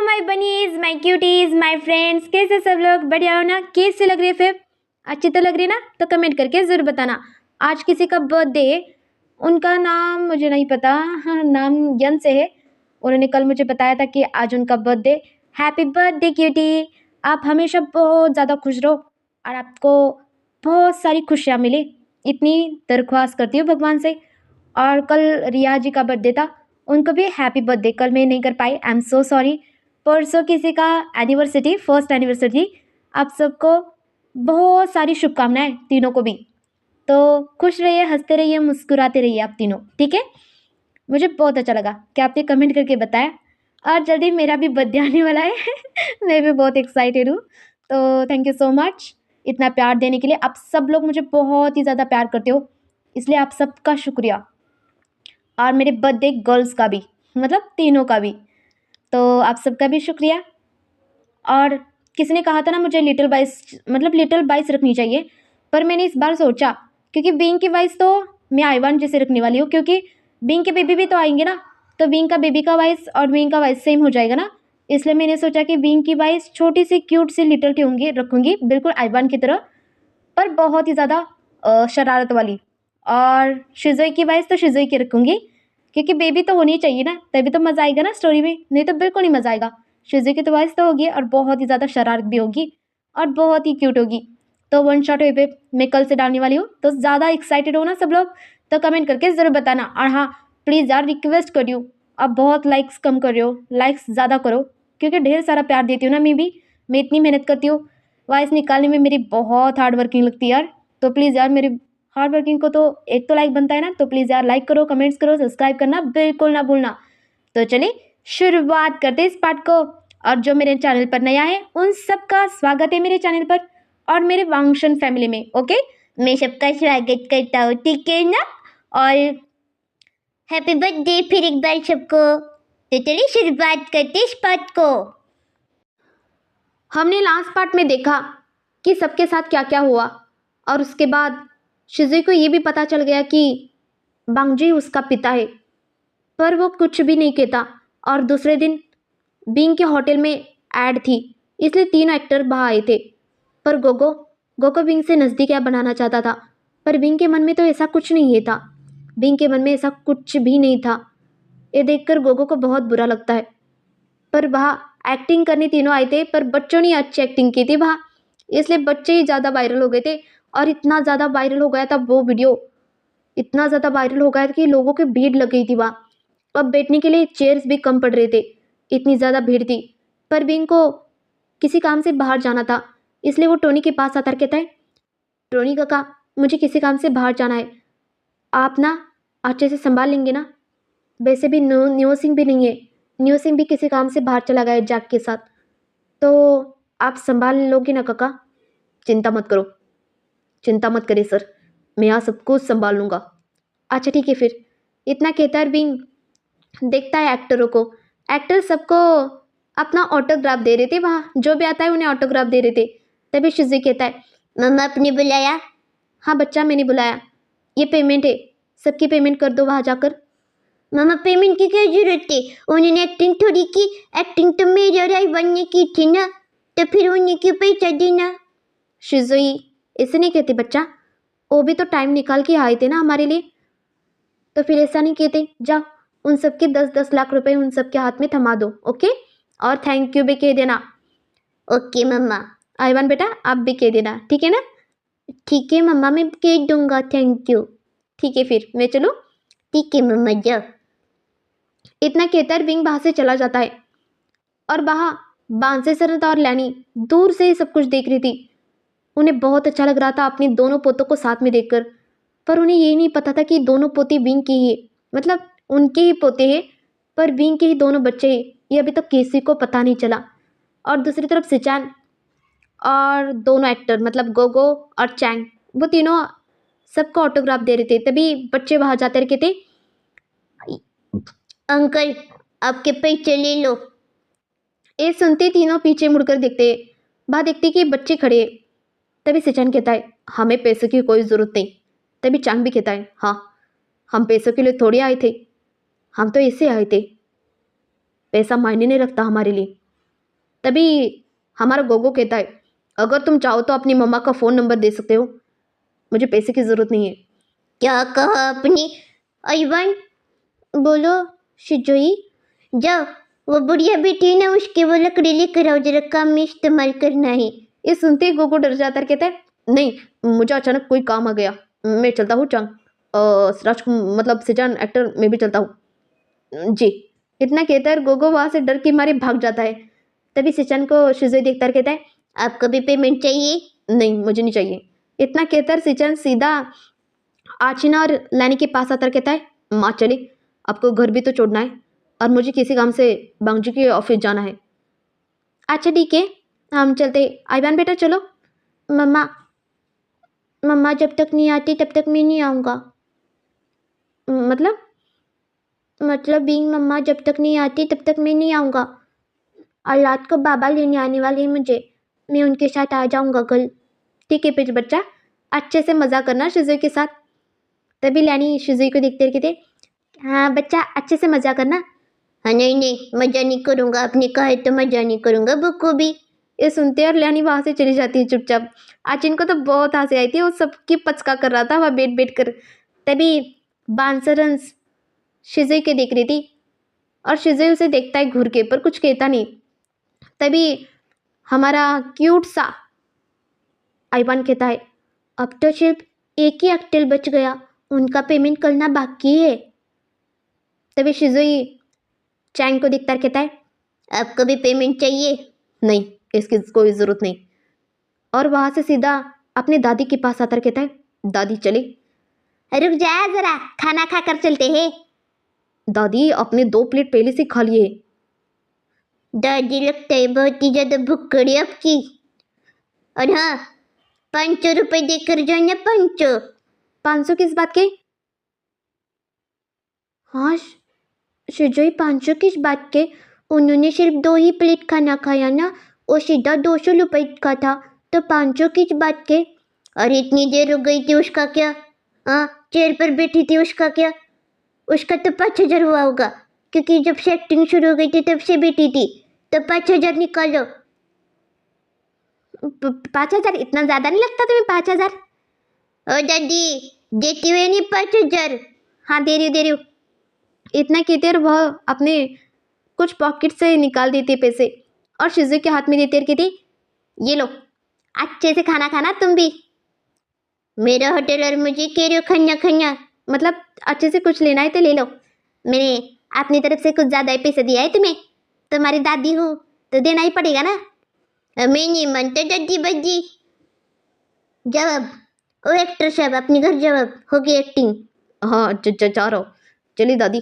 My bunnies, my cuties, my friends, कैसे सब लोग? बढ़िया हो ना? कैसे लग रही है फिर? अच्छी तो लग रही है ना? तो कमेंट करके ज़रूर बताना। आज किसी का बर्थडे, उनका नाम मुझे नहीं पता। हाँ, नाम यन से है। उन्होंने कल मुझे बताया था कि आज उनका बर्थडे। Happy birthday cutie. आप हमेशा बहुत ज़्यादा खुश रहो और आपको बहुत सारी खुशियाँ मिले, इतनी दरख्वास्त करती हूँ भगवान से। और कल रिया जी का बर्थडे था, उनको भी हैप्पी बर्थडे। कल मैं नहीं कर पाई, आई एम सो सॉरी। परसों किसी का एनिवर्सरी, फर्स्ट एनिवर्सरी। आप सबको बहुत सारी शुभकामनाएं, तीनों को भी। तो खुश रहिए, हंसते रहिए, मुस्कुराते रहिए आप तीनों, ठीक है? मुझे बहुत अच्छा लगा कि आपने कमेंट करके बताया। और जल्दी मेरा भी बर्थडे आने वाला है मैं भी बहुत एक्साइटेड हूँ। तो थैंक यू सो मच इतना प्यार देने के लिए। आप सब लोग मुझे बहुत ही ज़्यादा प्यार करते हो, इसलिए आप सबका शुक्रिया। और मेरे बर्थडे गर्ल्स का भी, मतलब तीनों का भी, तो आप सबका भी शुक्रिया। और किसी ने कहा था ना मुझे लिटिल बाइस, मतलब लिटिल बाइस रखनी चाहिए, पर मैंने इस बार सोचा, क्योंकि बीइंग की वाइस तो मैं आईवान जैसे रखने वाली हूँ, क्योंकि बीइंग के बेबी भी तो आएंगे ना, तो बीइंग का बेबी का वाइस और बीइंग का वाइस सेम हो जाएगा ना। इसलिए मैंने सोचा कि बीइंग की वाइस छोटी सी क्यूट सी लिटिल होंगी, रखूँगी बिल्कुल आईवान की तरह, पर बहुत ही ज़्यादा शरारत वाली। और शिज़ोई की वाइस तो शिज़ोई की रखूँगी, क्योंकि बेबी तो होनी चाहिए ना, तभी तो मज़ा आएगा ना स्टोरी में, नहीं तो बिल्कुल नहीं मज़ा आएगा। शिज़ुई की तो वॉइस तो होगी और बहुत ही ज़्यादा शरारत भी होगी और बहुत ही क्यूट होगी। तो वन शॉट वे पे मैं कल से डालने वाली हूँ, तो ज़्यादा एक्साइटेड हो ना सब लोग, तो कमेंट करके ज़रूर बताना। और हाँ, प्लीज़ यार रिक्वेस्ट कर रही हूँ, आप बहुत लाइक्स कम कर रहे हो, लाइक्स ज़्यादा करो, क्योंकि ढेर सारा प्यार देती हूँ ना मैं इतनी मेहनत करती हूँ। वॉइस निकालने में मेरी बहुत हार्ड वर्किंग लगती है यार, तो प्लीज़ यार मेरी हार्ड वर्किंग को तो एक तो लाइक बनता है ना, तो प्लीज़ यार लाइक करो, कमेंट्स करो, सब्सक्राइब करना बिल्कुल ना भूलना। तो चलिए शुरुआत करते हैं इस पार्ट को। और जो मेरे चैनल पर नया है उन सबका स्वागत है मेरे चैनल पर और मेरे वांगशन फैमिली में। ओके, मैं सबका स्वागत करता हूँ, ठीक है ना? और हैप्पी बर्थडे फिर एक बार सबको। तो चलिए शुरुआत करते हैं इस पार्ट को। हमने लास्ट पार्ट में देखा कि सबके साथ क्या क्या हुआ, और उसके बाद शिज़ुई को ये भी पता चल गया कि बांगजी उसका पिता है, पर वो कुछ भी नहीं कहता। और दूसरे दिन बीइंग के होटल में ऐड थी, इसलिए 3 एक्टर वहाँ आए थे। पर गोगो गोगो बीइंग से नज़दीकियाँ बनाना चाहता था, पर बीइंग के मन में तो ऐसा कुछ नहीं है था। बीइंग के मन में ऐसा कुछ भी नहीं था। ये देखकर गोगो को बहुत बुरा लगता है। पर वहाँ एक्टिंग करने तीनों आए थे, पर बच्चों ने अच्छी एक्टिंग की थी वहाँ, इसलिए बच्चे ही ज़्यादा वायरल हो गए थे। और इतना ज़्यादा वायरल हो गया था वो वीडियो, इतना ज़्यादा वायरल हो गया था कि लोगों की भीड़ लग गई थी वहाँ। अब बैठने के लिए चेयर्स भी कम पड़ रहे थे, इतनी ज़्यादा भीड़ थी। पर बीइंग को किसी काम से बाहर जाना था, इसलिए वो टोनी के पास आता कहता है, टोनी काका मुझे किसी काम से बाहर जाना है, आप ना अच्छे से संभाल लेंगे ना? वैसे भी न्यू सिंह भी नहीं है, न्यू सिंह भी किसी काम से बाहर चला गया है जैक के साथ, तो आप संभाल लोगे ना काका? चिंता मत करो, चिंता मत करिए सर, मैं यहाँ सब कुछ संभाल लूँगा। अच्छा ठीक है फिर, इतना कहता है। बीइंग देखता है एक्टरों को, एक्टर सबको अपना ऑटोग्राफ दे रहे थे वहाँ, जो भी आता है उन्हें ऑटोग्राफ दे रहे थे। तभी शिज़ुई कहता है, मम्मा आपने बुलाया? हाँ बच्चा मैंने बुलाया, ये पेमेंट है, सबकी पेमेंट कर दो वहाँ जाकर। मम्मा पेमेंट की क्या जरूरत है, उन्होंने एक्टिंग थोड़ी की, एक्टिंग तो मेरी और आईवान ने की थी ना, तो फिर उन्हें क्यों पैसा देना? शिज़ुई ऐसे नहीं कहते बच्चा, वो भी तो टाइम निकाल के आए थे ना हमारे लिए, तो फिर ऐसा नहीं कहते। जाओ उन सबके 10-10 लाख रुपए उन सबके हाथ में थमा दो, ओके? और थैंक यू भी कह देना। ओके मम्मा। आईवान बेटा आप भी कह देना, ठीक है ना? ठीक है मम्मा मैं कह दूंगा, थैंक यू। ठीक है फिर मैं चलूँ? ठीक है मम्मा जाओ। इतना कहकर विंग वहाँ से चला जाता है। और वहाँ बांसे सरत और लैनी दूर से ही सब कुछ देख रही थी। उन्हें बहुत अच्छा लग रहा था अपने दोनों पोतों को साथ में देखकर, पर उन्हें ये नहीं पता था कि दोनों पोते विंग की ही, मतलब उनके ही पोते हैं, पर विंग के ही दोनों बच्चे हैं, ये अभी तक किसी को पता नहीं चला। और दूसरी तरफ सिचान और दोनों एक्टर, मतलब गोगो और चैंग, वो तीनों सबको ऑटोग्राफ दे रहे थे। तभी बच्चे वहाँ जाते रहे थे, अंकल आपके पैसे ले लो। ये सुनते तीनों पीछे मुड़कर देखते, वहाँ देखते कि बच्चे खड़े हैं। तभी सिचान कहता है, हमें पैसों की कोई ज़रूरत नहीं। तभी चांग भी कहता है, हाँ हम पैसों के लिए थोड़ी आए थे, हम तो ऐसे आए थे, पैसा मायने नहीं रखता हमारे लिए। तभी हमारा गोगो कहता है, अगर तुम चाहो तो अपनी मम्मा का फ़ोन नंबर दे सकते हो, मुझे पैसे की ज़रूरत नहीं है। क्या कहा आपने आइवान? बोलो शिजोई। जाओ, वो बुढ़िया बेटी है ना, उसके वो लकड़ी लेकर आओ, जरा काम में इस्तेमाल करना है। ये सुनते ही गोगो डर जाता है, कहता है नहीं, मुझे अचानक कोई काम आ गया, मैं चलता हूँ चांग। मतलब सिजान एक्टर मैं भी चलता हूँ जी। इतना कहकर गोगो वहाँ से डर के मारे भाग जाता है। तभी सिचन को शिजुई देखकर कहता है, आपको भी पेमेंट चाहिए? नहीं, मुझे नहीं चाहिए। इतना कहकर सिचन सीधा आचिना और लैनी के पास आकर कहता है, माँ चले, आपको घर भी तो छोड़ना है और मुझे किसी काम से बांगजी के ऑफिस जाना है। अच्छा ठीक है, हम चलते। आइवान बेटा चलो। मम्मा, मम्मा जब तक नहीं आती तब तक मैं नहीं आऊँगा। मतलब बीइंग मम्मा जब तक नहीं आती तब तक मैं नहीं आऊँगा। और रात को बाबा लेने आने वाले हैं मुझे, मैं उनके साथ आ जाऊँगा कल। ठीक है फिर बच्चा, अच्छे से मज़ा करना शिजुई के साथ। तभी लैनी शिजुई को देखते रहे थे, हाँ बच्चा अच्छे से मज़ा करना। हाँ नहीं नहीं, मज़ा नहीं करूँगा, आपने कहा है तो मज़ा नहीं करूँगा बुक्को भी। ये सुनते और लैनी वहाँ से चली जाती है चुपचाप। आचिन को तो बहुत हंसी आई थी, वो सबकी पचका कर रहा था वहाँ बैठ बैठ कर। तभी बांसरंस शिजुई के देख रही थी और शिजुई उसे देखता है घूर के, पर कुछ कहता नहीं। तभी हमारा क्यूट सा आइवान कहता है, अब तो सिर्फ एक ही अक्टेल बच गया, उनका पेमेंट करना बाकी है। तभी शिजुई चैंग को देखता कहता है, आपको भी पेमेंट चाहिए? नहीं, इसकी कोई ज़रूरत नहीं। और वहाँ से सीधा अपने दादी के पास आकर कहता है, दादी चले। रुक जा जरा, खाना खाकर चलते हैं। दादी आपने 2 प्लेट पहले से खा लिए। दादी लगता है बहुत ही ज़्यादा भूख है आपकी। और हाँ, 500 रुपये देकर जाना, 500। 500 किस बात के? हाँ शिजोई, 500 किस बात के? उन्होंने सिर्फ 2 ही प्लेट खाना खाया ना, और सीधा 200 रुपये का था, तो 500 किस बात के? अरे इतनी देर हो गई थी, उसका क्या? हाँ, चेयर पर बैठी थी, उसका क्या? उसका तो 5,000 हुआ होगा, क्योंकि जब से एक्टिंग शुरू हो गई थी तब से बैठी थी, तो 5,000 निकालो। 5,000 इतना ज़्यादा नहीं लगता तुम्हें? 5,000? ओ दादी, देती हुए नहीं 5,000? हाँ दे रही हूँ। इतना कहते और वह अपने कुछ पॉकेट से निकाल देती पैसे और शिजू के हाथ में देती और कहती, ये लो, अच्छे से खाना खाना तुम भी। मेरा होटल और मुझे कह रहे हो खन्ना खन्ना? मतलब अच्छे से कुछ लेना है तो ले लो, मैंने अपनी तरफ से कुछ ज़्यादा ही पैसे दिया है तुम्हें, तुम्हारी दादी हूँ तो देना ही पड़ेगा ना। मैं नहीं मानता दादी बाजी। जवाब, ओ एक्टर साहब अपनी घर जवाब, होगी एक्टिंग। हाँ जा रहा हूँ, चली दादी।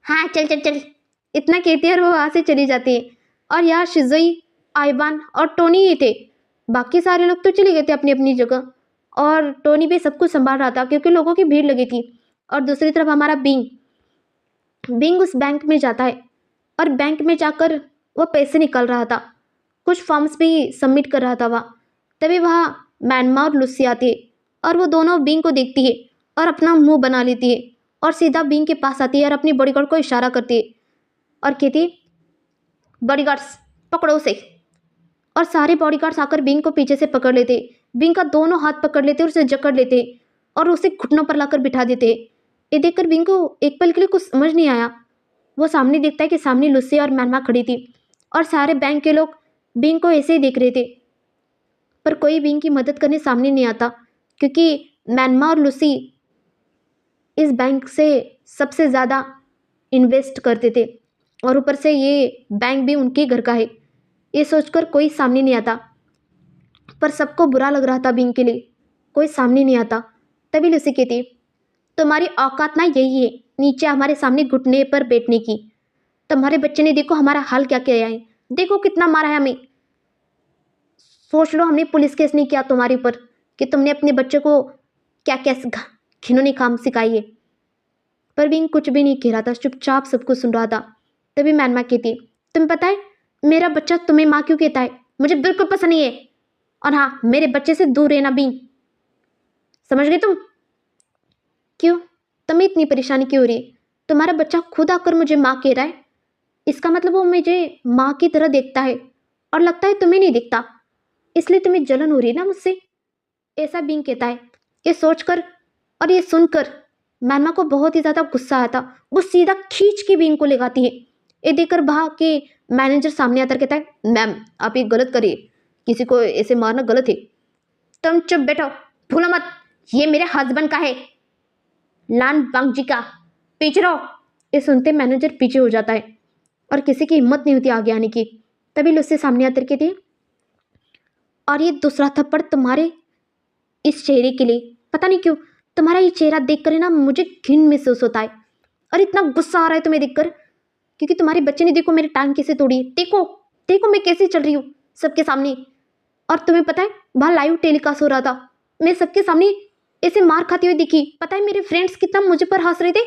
हाँ चल चल चल। इतना कहती है और वो वहाँ से चली जाती है। और यहाँ शिजुई, आइवान और टोनी ही थे, बाकी सारे लोग तो चले गए थे अपनी अपनी जगह, और टोनी भी सब कुछ संभाल रहा था क्योंकि लोगों की भीड़ लगी थी। और दूसरी तरफ हमारा बिंग बिंग उस बैंक में जाता है और बैंक में जाकर वो पैसे निकाल रहा था, कुछ फॉर्म्स भी सबमिट कर रहा था वहाँ। तभी वहाँ मैनमा और लुसी आती है और वो दोनों बिंग को देखती है और अपना मुंह बना लेती है और सीधा बिंग के पास आती है और अपनी बॉडीगार्ड को इशारा करती है और कहती है, बॉडीगार्ड्स पकड़ो उसे। और सारे बॉडीगार्ड्स आकर बिंग को पीछे से पकड़ लेते, बिंग का दोनों हाथ पकड़ लेते और उसे जकड़ लेते और उसे घुटनों पर लाकर बिठा देते। ये देखकर बिंग को एक पल के लिए कुछ समझ नहीं आया। वो सामने देखता है कि सामने लुसी और मैनमा खड़ी थी और सारे बैंक के लोग बिंग को ऐसे ही देख रहे थे, पर कोई बिंग की मदद करने सामने नहीं आता क्योंकि मैनमा और लुसी इस बैंक से सबसे ज़्यादा इन्वेस्ट करते थे और ऊपर से ये बैंक भी उनके घर का है। ये सोचकर कोई सामने नहीं आता, पर सबको बुरा लग रहा था बिंग के लिए, कोई सामने नहीं आता। तभी लुसी कहती, तुम्हारी औकात ना यही है नीचे हमारे सामने घुटने पर बैठने की। तुम्हारे बच्चे ने देखो हमारा हाल क्या किया है, देखो कितना मारा है हमें। सोच लो हमने पुलिस केस नहीं किया तुम्हारे ऊपर कि तुमने अपने बच्चे को क्या क्या घिनौने काम सिखाई है। पर बिंग कुछ भी नहीं कह रहा था, चुपचाप सब कुछ सुन रहा था। तभी मैनमा कहती, तुम्हें पता है मेरा बच्चा तुम्हें माँ क्यों कहता है? मुझे बिल्कुल पसंद नहीं है, और हाँ मेरे बच्चे से दूर रहना बिंग, समझ गई तुम? क्यों, तुम्हें इतनी परेशानी क्यों हो रही है? तुम्हारा बच्चा खुद आकर मुझे माँ कह रहा है, इसका मतलब वो मुझे माँ की तरह देखता है और लगता है तुम्हें नहीं दिखता, इसलिए तुम्हें जलन हो रही है ना मुझसे, ऐसा बिंग कहता है। ये सोचकर और ये सुनकर मैनमा को बहुत ही ज़्यादा गुस्सा आया था। वो सीधा खींच के बिंग को लगाती है। ये देखकर वहाँ के मैनेजर सामने आकर कहता है, मैम आप ये गलत करिए, किसी को ऐसे मारना गलत है। तुम चुप बैठो, भूलो मत ये मेरे हस्बैंड का है, लान बांगजी का, पीछे रहो। ये सुनते मैनेजर पीछे हो जाता है और किसी की हिम्मत नहीं होती आगे आने की। तभी लुसी सामने आकर कहती है, और ये दूसरा थप्पड़ तुम्हारे इस चेहरे के लिए, पता नहीं क्यों तुम्हारा ये चेहरा देखकर ना मुझे घिन महसूस होता है और इतना गुस्सा आ रहा है तुम्हें देखकर, क्योंकि तुम्हारे बच्चे ने देखो मेरी टांग कैसे तोड़ी, देखो देखो मैं कैसे चल रही हूँ सबके सामने। और तुम्हें पता है वहाँ लाइव टेलीकास्ट हो रहा था, मैं सबके सामने ऐसे मार खाती हुई दिखी। पता है मेरे फ्रेंड्स कितना मुझे पर हंस रहे थे।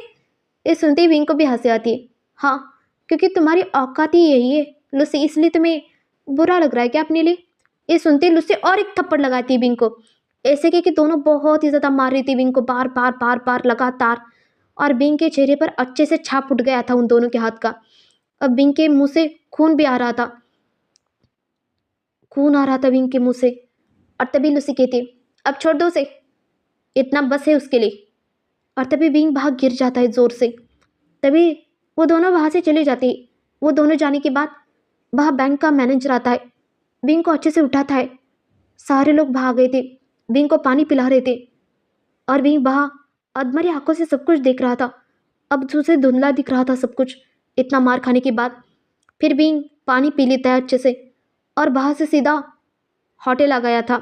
ये सुनते ही विंग को भी हंसी आती है। हाँ, क्योंकि तुम्हारी औकात ही यही है लुसी, इसलिए तुम्हें बुरा लग रहा है क्या अपने लिए। ये सुनते ही लुसी और एक थप्पड़ लगाती है विंग को, ऐसे कि दोनों बहुत ही ज़्यादा मार रही थी विंग को, बार बार बार बार लगातार। और विंग के चेहरे पर अच्छे से छाप उठ गया था उन दोनों के हाथ का। अब विंग के मुंह से खून भी आ रहा था, खून आ रहा था विंग के मुंह से। और तभी लुसी कहती, अब छोड़ दो उसे, इतना बस है उसके लिए। और तभी विंग वहाँ गिर जाता है ज़ोर से। तभी वो दोनों वहाँ से चले जाते। वो दोनों जाने के बाद वहाँ बैंक का मैनेजर आता है, विंग को अच्छे से उठाता है। सारे लोग भाग गए थे, विंग को पानी पिला रहे थे और विंग वहाँ अधमरी आंखों से सब कुछ देख रहा था। अब उसे धुंधला दिख रहा था सब कुछ इतना मार खाने के बाद। फिर विंग पानी पी लेता है अच्छे से और वहाँ से सीधा होटल आ गया था।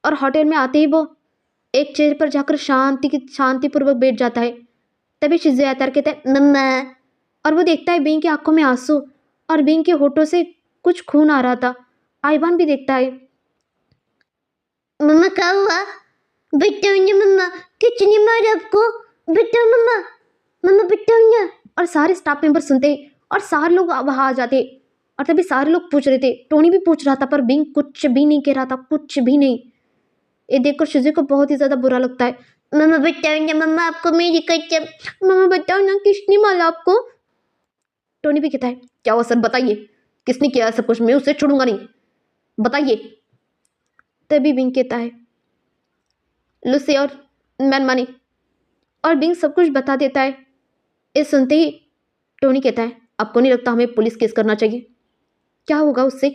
और होटल में आते ही वो एक चेयर पर जाकर शांतिपूर्वक बैठ जाता है। तभी शिज़ुया आता है, कहता है मम्मा, और वो देखता है विंग की आंखों में आंसू और विंग के होठों से कुछ खून आ रहा था। आइवान भी देखता है। मम्मा क्या हुआ, बताओ ना मम्मा, किसने मारा आपको, बताओ मम्मा, मम्मा बताओ ना। और सारे स्टाफ मेंबर सुनते और सारे लोग वहाँ आ जाते। और तभी सारे लोग पूछ रहे थे, टोनी भी पूछ रहा था, पर विंग कुछ भी नहीं कह रहा था, कुछ भी नहीं। ये देखकर शिज़ुया को बहुत ही ज़्यादा बुरा लगता है। मम्मा बताओ ना मम्मा, आपको मेरी कसम, मम्मा बताओ ना किसने मारा आपको। टोनी भी कहता है, क्या हुआ सर बताइए, किसने किया सब कुछ, मैं उसे छोड़ूंगा नहीं, बताइए। तभी विंग कहता है, लुसी और मैनमानी। और विंग सब कुछ बता देता है। ये सुनते ही टोनी कहता है, आपको नहीं लगता हमें पुलिस केस करना चाहिए, क्या होगा उससे,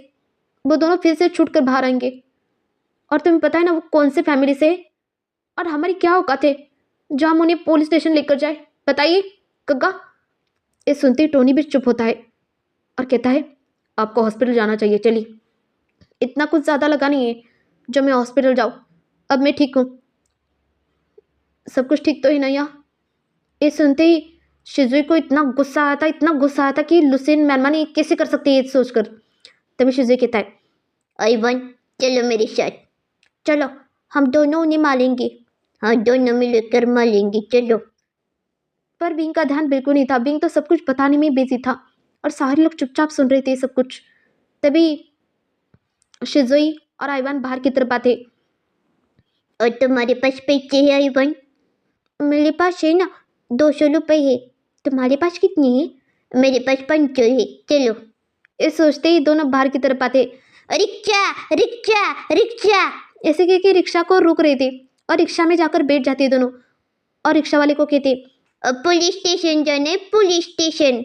वो दोनों फिर से छूट कर बाहर आएंगे। और तुम्हें पता है ना वो कौन से फैमिली से है, और हमारी क्या औकात है जो हम उन्हें पुलिस स्टेशन लेकर जाए, बताइए कग्गा। ये सुनते ही टोनी भी चुप होता है और कहता है, आपको हॉस्पिटल जाना चाहिए, चलिए, इतना कुछ ज़्यादा लगा नहीं है जो मैं हॉस्पिटल जाऊँ, अब मैं ठीक हूँ, सब कुछ ठीक तो ही नहीं यहाँ। ये सुनते ही शिजुई को इतना गुस्सा आया था, इतना गुस्सा आया था कि लुसिन मैनमानी कैसे कर सकती है ये सोचकर। तभी शिजुई कहता है, आइवन चलो मेरे साथ, चलो हम दोनों उन्हें मारेंगे, हाँ दोनों मिलकर मारेंगे चलो। पर बिंग का ध्यान बिल्कुल नहीं था, बिंग तो सब कुछ बताने में बिजी था और सारे लोग चुपचाप सुन रहे थे सब कुछ। तभी शिजुई और आइवान बाहर की तरफ आते। और तुम्हारे पास पैसे है आइवान? मेरे पास है ना, 200 रुपये है। तुम्हारे पास कितनी है? मेरे पास 500 है, चलो। ये सोचते ही दोनों बाहर की तरफ आते। रिक्शा रिक्शा रिक्शा, ऐसे कह के रिक्शा को रोक रहे थे और रिक्शा में जाकर बैठ जाते दोनों। और रिक्शा वाले को कहते, पुलिस स्टेशन जाना है, पुलिस स्टेशन।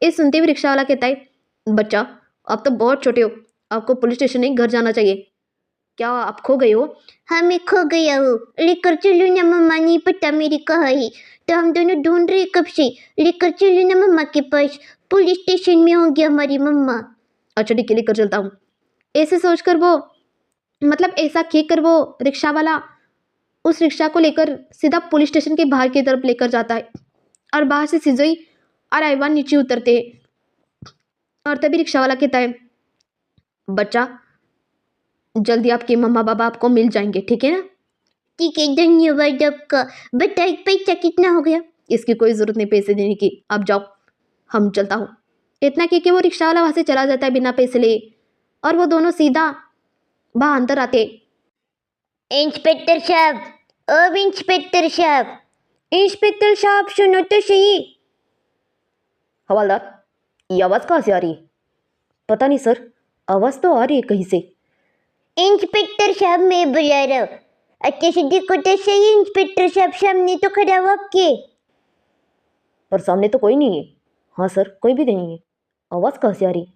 ये सुनते हुए रिक्शा वाला कहता है, बच्चा आप तो बहुत छोटे हो, आपको पुलिस स्टेशन नहीं घर जाना चाहिए, क्या आप खो गए हो? हाँ मैं खो गया हूँ, लेकर चलो ना मम्मा, नहीं पता मेरी कहाँ है, तो हम दोनों ढूंढ रहे कब से, लेकर चलो ना मम्मा के पास, पुलिस स्टेशन में होंगी हमारी मम्मा। अच्छा ठीक है लेकर चलता हूँ। ऐसे सोचकर वो, मतलब ऐसा कहकर वो रिक्शा वाला उस रिक्शा को लेकर सीधा पुलिस स्टेशन के बाहर की तरफ लेकर जाता है। और बाहर से सिजोई और आइवान नीचे उतरते हैं। और तभी रिक्शा वाला कहता है, बच्चा जल्दी आपके मम्मा पापा आपको मिल जाएंगे, ठीक है ना? ठीक है धन्यवाद आपका। बताइए पैसा कितना हो गया? इसकी कोई ज़रूरत नहीं पैसे देने की, आप जाओ, हम चलता हूँ। इतना कह के वो रिक्शा वाला वहाँ से चला जाता है बिना पैसे लिए। और वो दोनों सीधा वहाँ अंदर आते। इंस्पेक्टर साहब, अब इंस्पेक्टर साहब, इंस्पेक्टर साहब सुनो तो सही। हवालदार, ये आवाज़ कहाँ से आ रही है? पता नहीं सर, आवाज़ तो आ रही है कहीं से। इंस्पेक्टर साहब, मैं बुला रहा हूँ। अच्छे से देखो तो सही, इंस्पेक्टर साहब सामने तो खड़ा हुआ आपके। पर सामने तो कोई नहीं है। हाँ सर, कोई भी नहीं है। आवाज़ कहाँ से आ रही,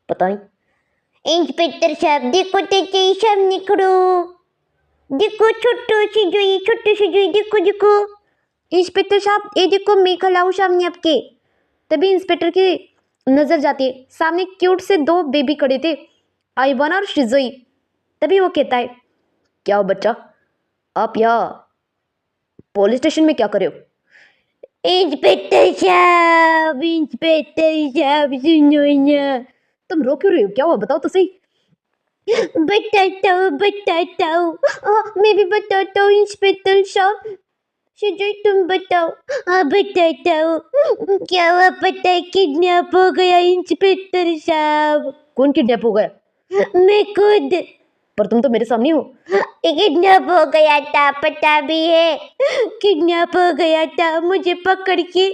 पता नहीं। इंस्पेक्टर साहब देखो तो सही, सामने खड़ो। देखो छोटू सी जोई, देखो देखो। इंस्पेक्टर साहब ये देखो, मैं खड़ा हूँ सामने आपके। तभी इंस्पेक्टर की नज़र जाती है, सामने क्यूट से दो बेबी खड़े थे, आइवान और शिजोई। तभी वो कहता है, क्या बच्चा, आप यहाँ पुलिस स्टेशन में क्या कर रहे हो? इंस्पेक्टर साहब, सुनो ना। तुम रो क्यों रहे हो, क्या हुआ बताओ तो सही। बताता हूँ। मैं भी बताता हूँ इंस्पेक्टर साहब। शिजोई तुम बताओ। हाँ बताता हूँ। क्या हुआ पता है, किडनैप हो गया इंस्पेक्टर साहब। कौन किडनैप हो गया? मैं खुद। पर तुम तो मेरे सामने हो। किडनैप हो गया था, पता भी है। किडनैप हो गया था, मुझे पकड़ के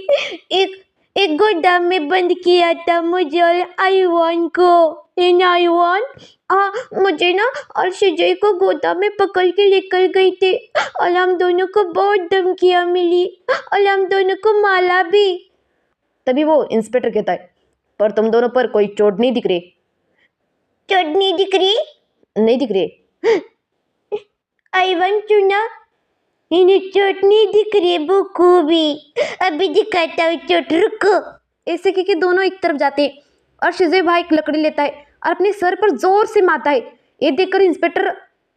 एक एक गोदाम में बंद किया था, मुझे और आईवान को। इन आईवान, हाँ मुझे ना और शिजय को गोदाम में पकड़ के लेकर गई थी, और हम दोनों को बहुत धमकियाँ मिली, और हम दोनों को माला भी। तभी वो इंस्पेक्टर कहता है, पर तुम दोनों पर कोई चोट नहीं दिख रही। चोट नहीं दिख रही? नहीं दिख रही। आईवान सुना, इन्हें चोट नहीं दिख रही बखूबी। अभी दिखाता हूँ चोट, रुको। ऐसे कि दोनों एक तरफ जाते हैं और शिजय भाई एक लकड़ी लेता है और अपने सर पर जोर से मारता है। ये देखकर इंस्पेक्टर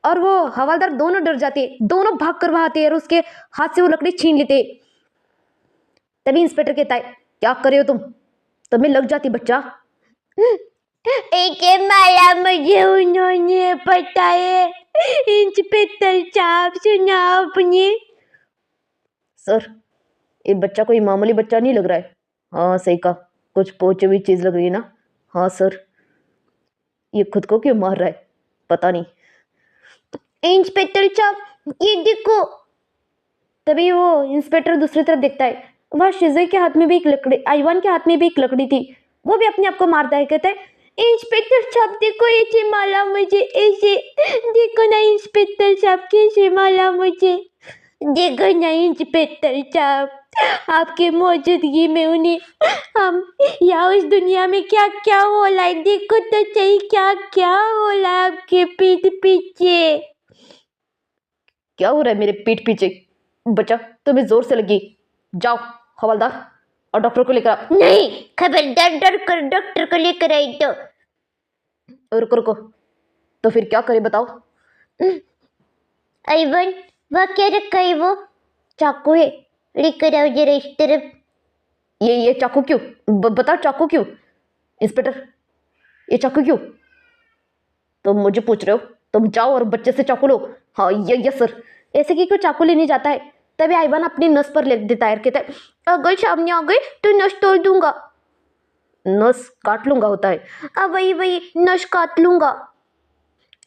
और वो हवलदार दोनों डर जाते हैं, दोनों भाग कर वहां आते हैं और उसके हाथ से वो लकड़ी छीन लेते हैं। तभी इंस्पेक्टर कहता है, क्या कर रहे हो तुम, तुम्हें लग जाती बच्चा। एक माला मुझे उन्होंने पता है। इंस्पेक्टर साहब सुना आपने? सर, ये बच्चा कोई मामूली बच्चा नहीं लग रहा है। हाँ सही कहा, कुछ पहुंची हुई चीज लग रही है ना। हाँ सर, ये खुद को क्यों मार रहा है, पता नहीं। इंस्पेक्टर साहब ये देखो। तभी वो इंस्पेक्टर दूसरी तरफ देखता है, वह शिजय के हाथ में भी एक लकड़ी, आईवान के हाथ में भी एक लकड़ी थी। वो भी अपने आप को मारता है, कहता है, इंस्पेक्टर साहब देखो, ऐसे माला मुझे, ऐसे देखो ना इंस्पेक्टर साहब, कैसे माला मुझे। देखो ना इंस्पेक्टर साहब, आपके मौजूदगी में उन्हें हम यहाँ उस दुनिया में क्या क्या हो रहा है, देखो तो सही क्या क्या हो रहा है आपके पीठ पीछे। क्या हो रहा है मेरे पीठ पीछे? बच्चा तुम्हें जोर से लगी, जाओ हवलदार और डॉक्टर को लेकर आओ। नहीं, खबरदार, डॉक्टर को लेकर आई तो। रुको रुको, तो फिर क्या करे बताओ। आईवन, वह क्या रखा है, वो चाकू है, लेकर आओ जरा इस तरफ। ये चाकू क्यों, बताओ चाकू क्यों? इंस्पेक्टर, ये चाकू क्यों? तुम मुझे पूछ रहे हो, तुम जाओ और बच्चे से चाकू लो। हाँ ये सर। ऐसे कि कोई चाकू लेने जाता है, तभी आईवान अपनी नस पर ले देता है, कहता है, अगर सामने आ गए तो नस तोड़ दूंगा। नस काट लूंगा होता है। अब वही नस काट लूंगा।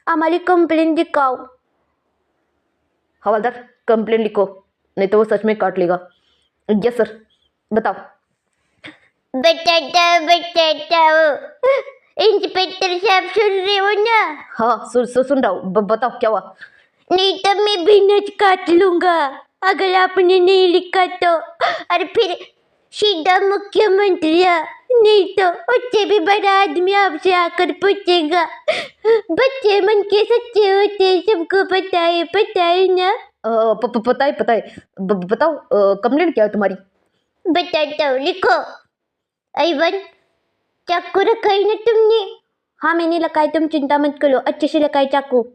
हमारी कंप्लेन दिखाओ। हवलदार कंप्लेन लिखो, नहीं तो वो सच में काट लेगा। यस सर, बताओ। बताता हो। इंस्पेक्टर साहब सुन रहे हो ना? हाँ सुन रहा हूँ, बताओ क्या हुआ। नहीं तो मैं भी नस काट लूंगा अगर आपने नहीं लिखा तो, और फिर सीधा मुख्यमंत्री, नहीं तो उससे भी बड़ा आदमी आपसे आकर पूछेगा। बच्चे मन के सच्चे होते हैं, सबको पता है ना। पता है। बताओ कंप्लेंट क्या है तुम्हारी? बताता हूँ, लिखो। आईवन, चाकू रखा है ना तुमने? हाँ मैंने लगाई, तुम चिंता मत करो, अच्छे से लगाई चाकू।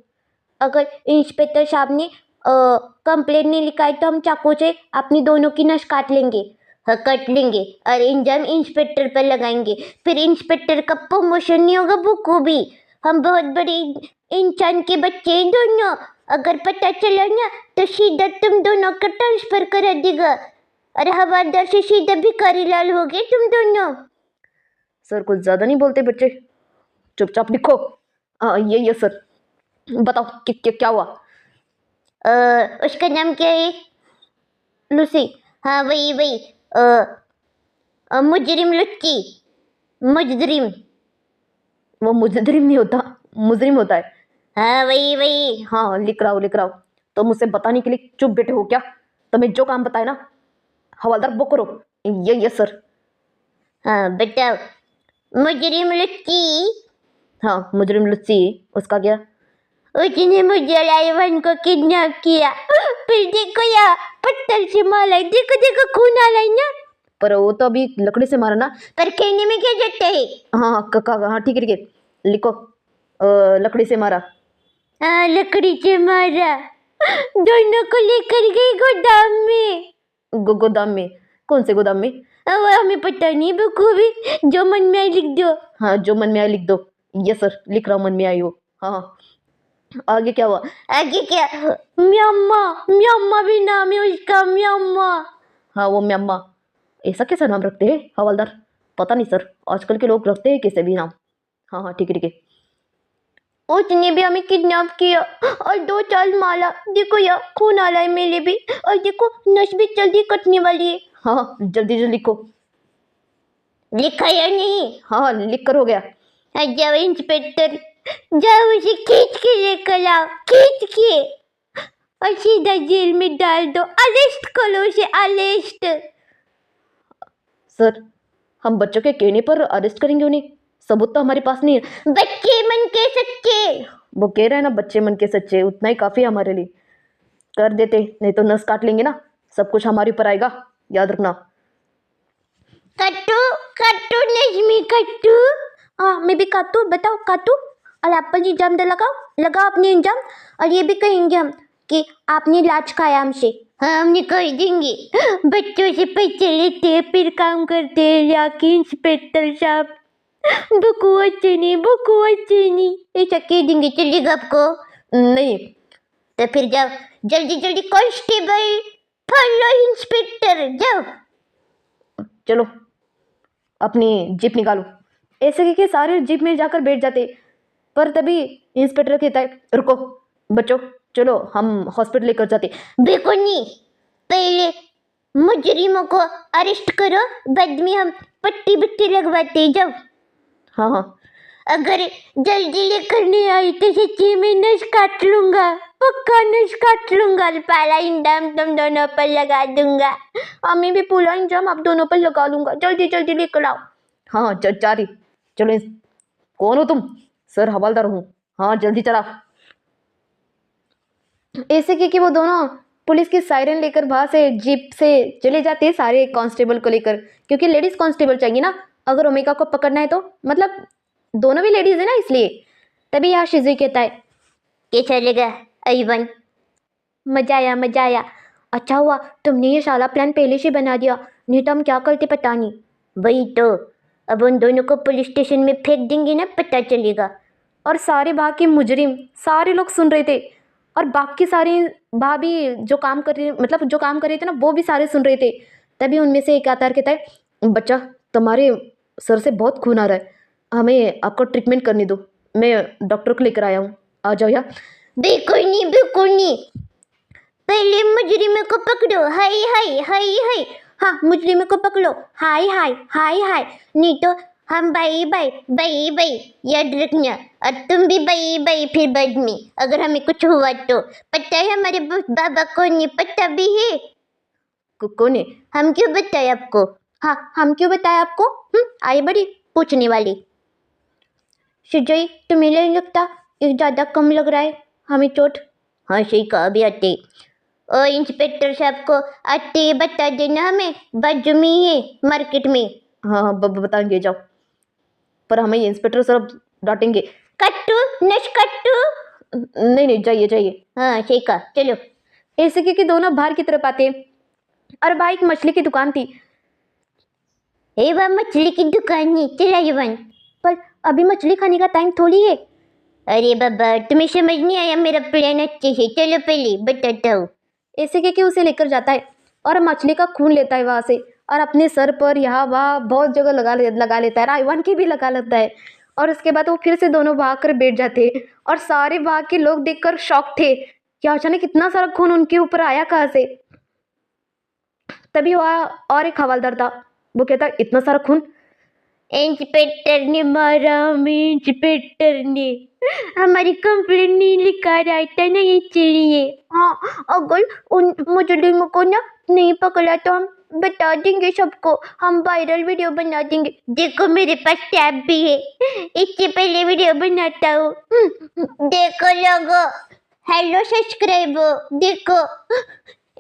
अगर इंस्पेक्टर साहब ने कंप्लेंट नहीं लिखा है तो हम चाकू से अपनी दोनों की नस काट लेंगे। हाँ काट लेंगे, और इंजाम इंस्पेक्टर पर लगाएंगे, फिर इंस्पेक्टर का प्रमोशन नहीं होगा बुको भी। हम बहुत बड़े इंसान के बच्चे हैं दोनों, अगर पता चला ना तो सीधा तुम दोनों का ट्रांसफर करा देगा, और हवादार से सीधा भिखारी लाल हो गए तुम दोनों। सर कुछ ज़्यादा नहीं बोलते बच्चे, चुपचाप लिखो। हाँ ये सर, बताओ क्या हुआ। उसका नाम क्या है? लूसी। हाँ वही मुजरिम लुच्ची, मुजरिम वो मुजरिम नहीं होता, मुजरिम होता है। हाँ वही वही। हाँ लिख रहा हूँ लिख रहा हूँ। तो मुझसे बताने के लिए चुप बैठे हो क्या? तुम्हें जो काम बताए ना हवलदार वो करो। ये सर। हाँ बताओ। मुजरिम लुच्ची। हाँ मुजरिम लुच्ची, उसका क्या? उसने मुझे रायवन को किडनैप किया। फिर देखो यार, पत्थर से मारा है। देखो देखो खून आ रहा है ना। पर वो तो अभी लकड़ी से मारा ना। पर कहने में क्या जाता है। हाँ हाँ ठीक है लिखो। लकड़ी से मारा। हाँ लकड़ी से मारा। दोनों को लेकर गए गोदाम में। गोदाम में? कौन से गोदाम में? अब हमें पता नहीं बखूबी, जो मन में आए लिख दो। हाँ जो मन में आए लिख दो। यस सर लिख रहा हूँ, मन में आई हो। हाँ आगे क्या हुआ? आगे क्या? म्याम्मा। म्याम्मा भी नाम है उसका, म्याम्मा। हाँ वो म्याम्मा। ऐसा कैसा नाम रखते हैं हवलदार? पता नहीं सर, आजकल के लोग रखते हैं कैसे भी नाम। हाँ ठीक है। उसने भी हमें किडनैप किया और 2 साल मारा। देखो यार खून आ रहा है मेरे भी, और देखो नस भी जल्दी कटने वाली है। हाँ जल्दी लिखो। लिखा या नहीं? हाँ लिख कर हो गया। जाओ इंस्पेक्टर, जाओ उसे खींच के लेकर आओ, खींच के, और सीधा जेल में डाल दो। अरेस्ट करो उसे, अरेस्ट। सर हम बच्चों के कहने पर अरेस्ट करेंगे उन्हें? सबूत तो हमारे पास नहीं है। बच्चे मन के सच्चे। वो कह रहे हैं ना बच्चे मन के सच्चे, उतना ही काफी है हमारे लिए। कर देते, नहीं तो नस काट लेंगे ना, सब कुछ हमारे ऊपर आएगा, याद रखना। कट्टू कट्टू नजमी कट्टू। हाँ मैं भी काटू, बताओ काटू। और आप पर इल्जाम लगाओ अपने इल्जाम। और ये भी कहेंगे हम कि आपने लाच खाया हमसे। हाँ हमने कह देंगे। बच्चों से पैसे लेते हैं फिर काम करते हैं जाके इंस्पेक्टर साहब। बुकू अच्छे नहीं ऐसा कह देंगे, चलेगा आपको? नहीं। तो फिर जाओ जल्दी जल्दी, कांस्टेबल फॉलो इंस्पेक्टर, जाओ। चलो अपनी जीप निकालो। ऐसे के सारे जीप में जाकर बैठ जाते, पर तभी इंस्पेक्टर कहता है रुको बच्चों, चलो हम हॉस्पिटल लेकर जाते। बिल्कुल नहीं, पहले मुजरिमों को अरेस्ट करो, बाद में हम पट्टी बिट्टी लगवाते। जाओ। हाँ अगर जल्दी लेकर नहीं आई तो सच्ची में नस काट लूंगा, पक्का नस काट लूंगा। पहला इंजाम तुम दोनों पर लगा दूंगा। हमें भी पूरा इंजाम आप दोनों पर लगा लूंगा। जल्दी जल्दी लेकर आओ। हाँ जा रही। चलो कौन हो तुम? सर हवलदार हूँ। हाँ जल्दी चला। ऐसे कि वो दोनों पुलिस की सायरन लेकर वहां से जीप से चले जाते हैं सारे कांस्टेबल को लेकर, क्योंकि लेडीज कांस्टेबल चाहिए ना अगर ओमेगा को पकड़ना है तो, मतलब दोनों भी लेडीज है ना इसलिए। तभी यहाँ शिजुई कहता है कैसा लगा अयवन? मजा आया। अच्छा हुआ तुमने ये सारा प्लान पहले से बना दिया, नहीं तो हम क्या करते पता नहीं। वही तो, अब उन दोनों को पुलिस स्टेशन में फेंक देंगे ना, पता चलेगा। और सारे बाकी मुजरिम सारे लोग सुन रहे थे, और बाकी सारे भाभी जो काम कर रहे, मतलब जो काम कर रहे थे ना वो भी सारे सुन रहे थे। तभी उनमें से एक आता है, कहता है बच्चा तुम्हारे सर से बहुत खून आ रहा है, हमें आपको ट्रीटमेंट करने दो, मैं डॉक्टर को लेकर आया हूँ, आ जाओ यार। बिल्कुल नहीं, पहले मुजरिमों को पकड़ो। हाय हाय हाय हाय। हाँ मुजरिमों को पकड़ो, हाय हाय हाय हाय, नहीं तो हम बाई याद रखना। और तुम भी बाई फिर बाद में अगर हमें कुछ हुआ तो। पता है हमारे बाबा कौन है? पता भी है? कौन है? हम क्यों बताए आपको? हाँ हम क्यों बताए आपको? आए बड़ी पूछने वाली। सुजय तुम्हें नहीं लगता ये ज़्यादा कम लग रहा है हमें चोट? हाँ सही कहा भी आते। और इंस्पेक्टर साहब को आते बता देना, हमें बाजू में ही है मार्केट में। हाँ बताएंगे जाओ, पर हमें इंस्पेक्टर सर डांटेंगे। कट्टू नश कट्टू। नहीं जाइए। हाँ सही कहा, चलो। ऐसे कि दोनों बाहर की तरफ आते, और बाहर एक मछली की दुकान थी। हे वह मछली की दुकान नहीं चला यवन। पर अभी मछली खाने का टाइम थोड़ी है। अरे बाबा तुम्हें समझ नहीं आया मेरा प्लान अच्छे से, चलो पहले बताता हूँ। ऐसे कि उसे लेकर जाता है और मछली का खून लेता है वहाँ से, और अपने सर पर यहाँ वहाँ बहुत जगह लगा लेता है, रायवन की भी लगा लेता है। और उसके बाद वो फिर से दोनों भाग कर बैठ जाते हैं, और सारे भाग के लोग देखकर शॉक थे कि अचानक इतना सारा खून उनके ऊपर आया कहाँ से। तभी वहाँ और एक हवलदार था, वो कहता इतना सारा खून, इंस्पेक्टर ने मारा हमें, इंस्पेक्टर ने हमारी कंप्लेंट नहीं लिखा रहा था ना, इसलिए। हाँ, अगर उन मुजरिमों को ना नहीं पकड़ा तो हम बता देंगे सबको, हम वायरल वीडियो बना देंगे। देखो मेरे पास टैब भी है, इससे पहले वीडियो बनाता हूँ। देखो लोगो, हेलो सब्सक्राइबर, देखो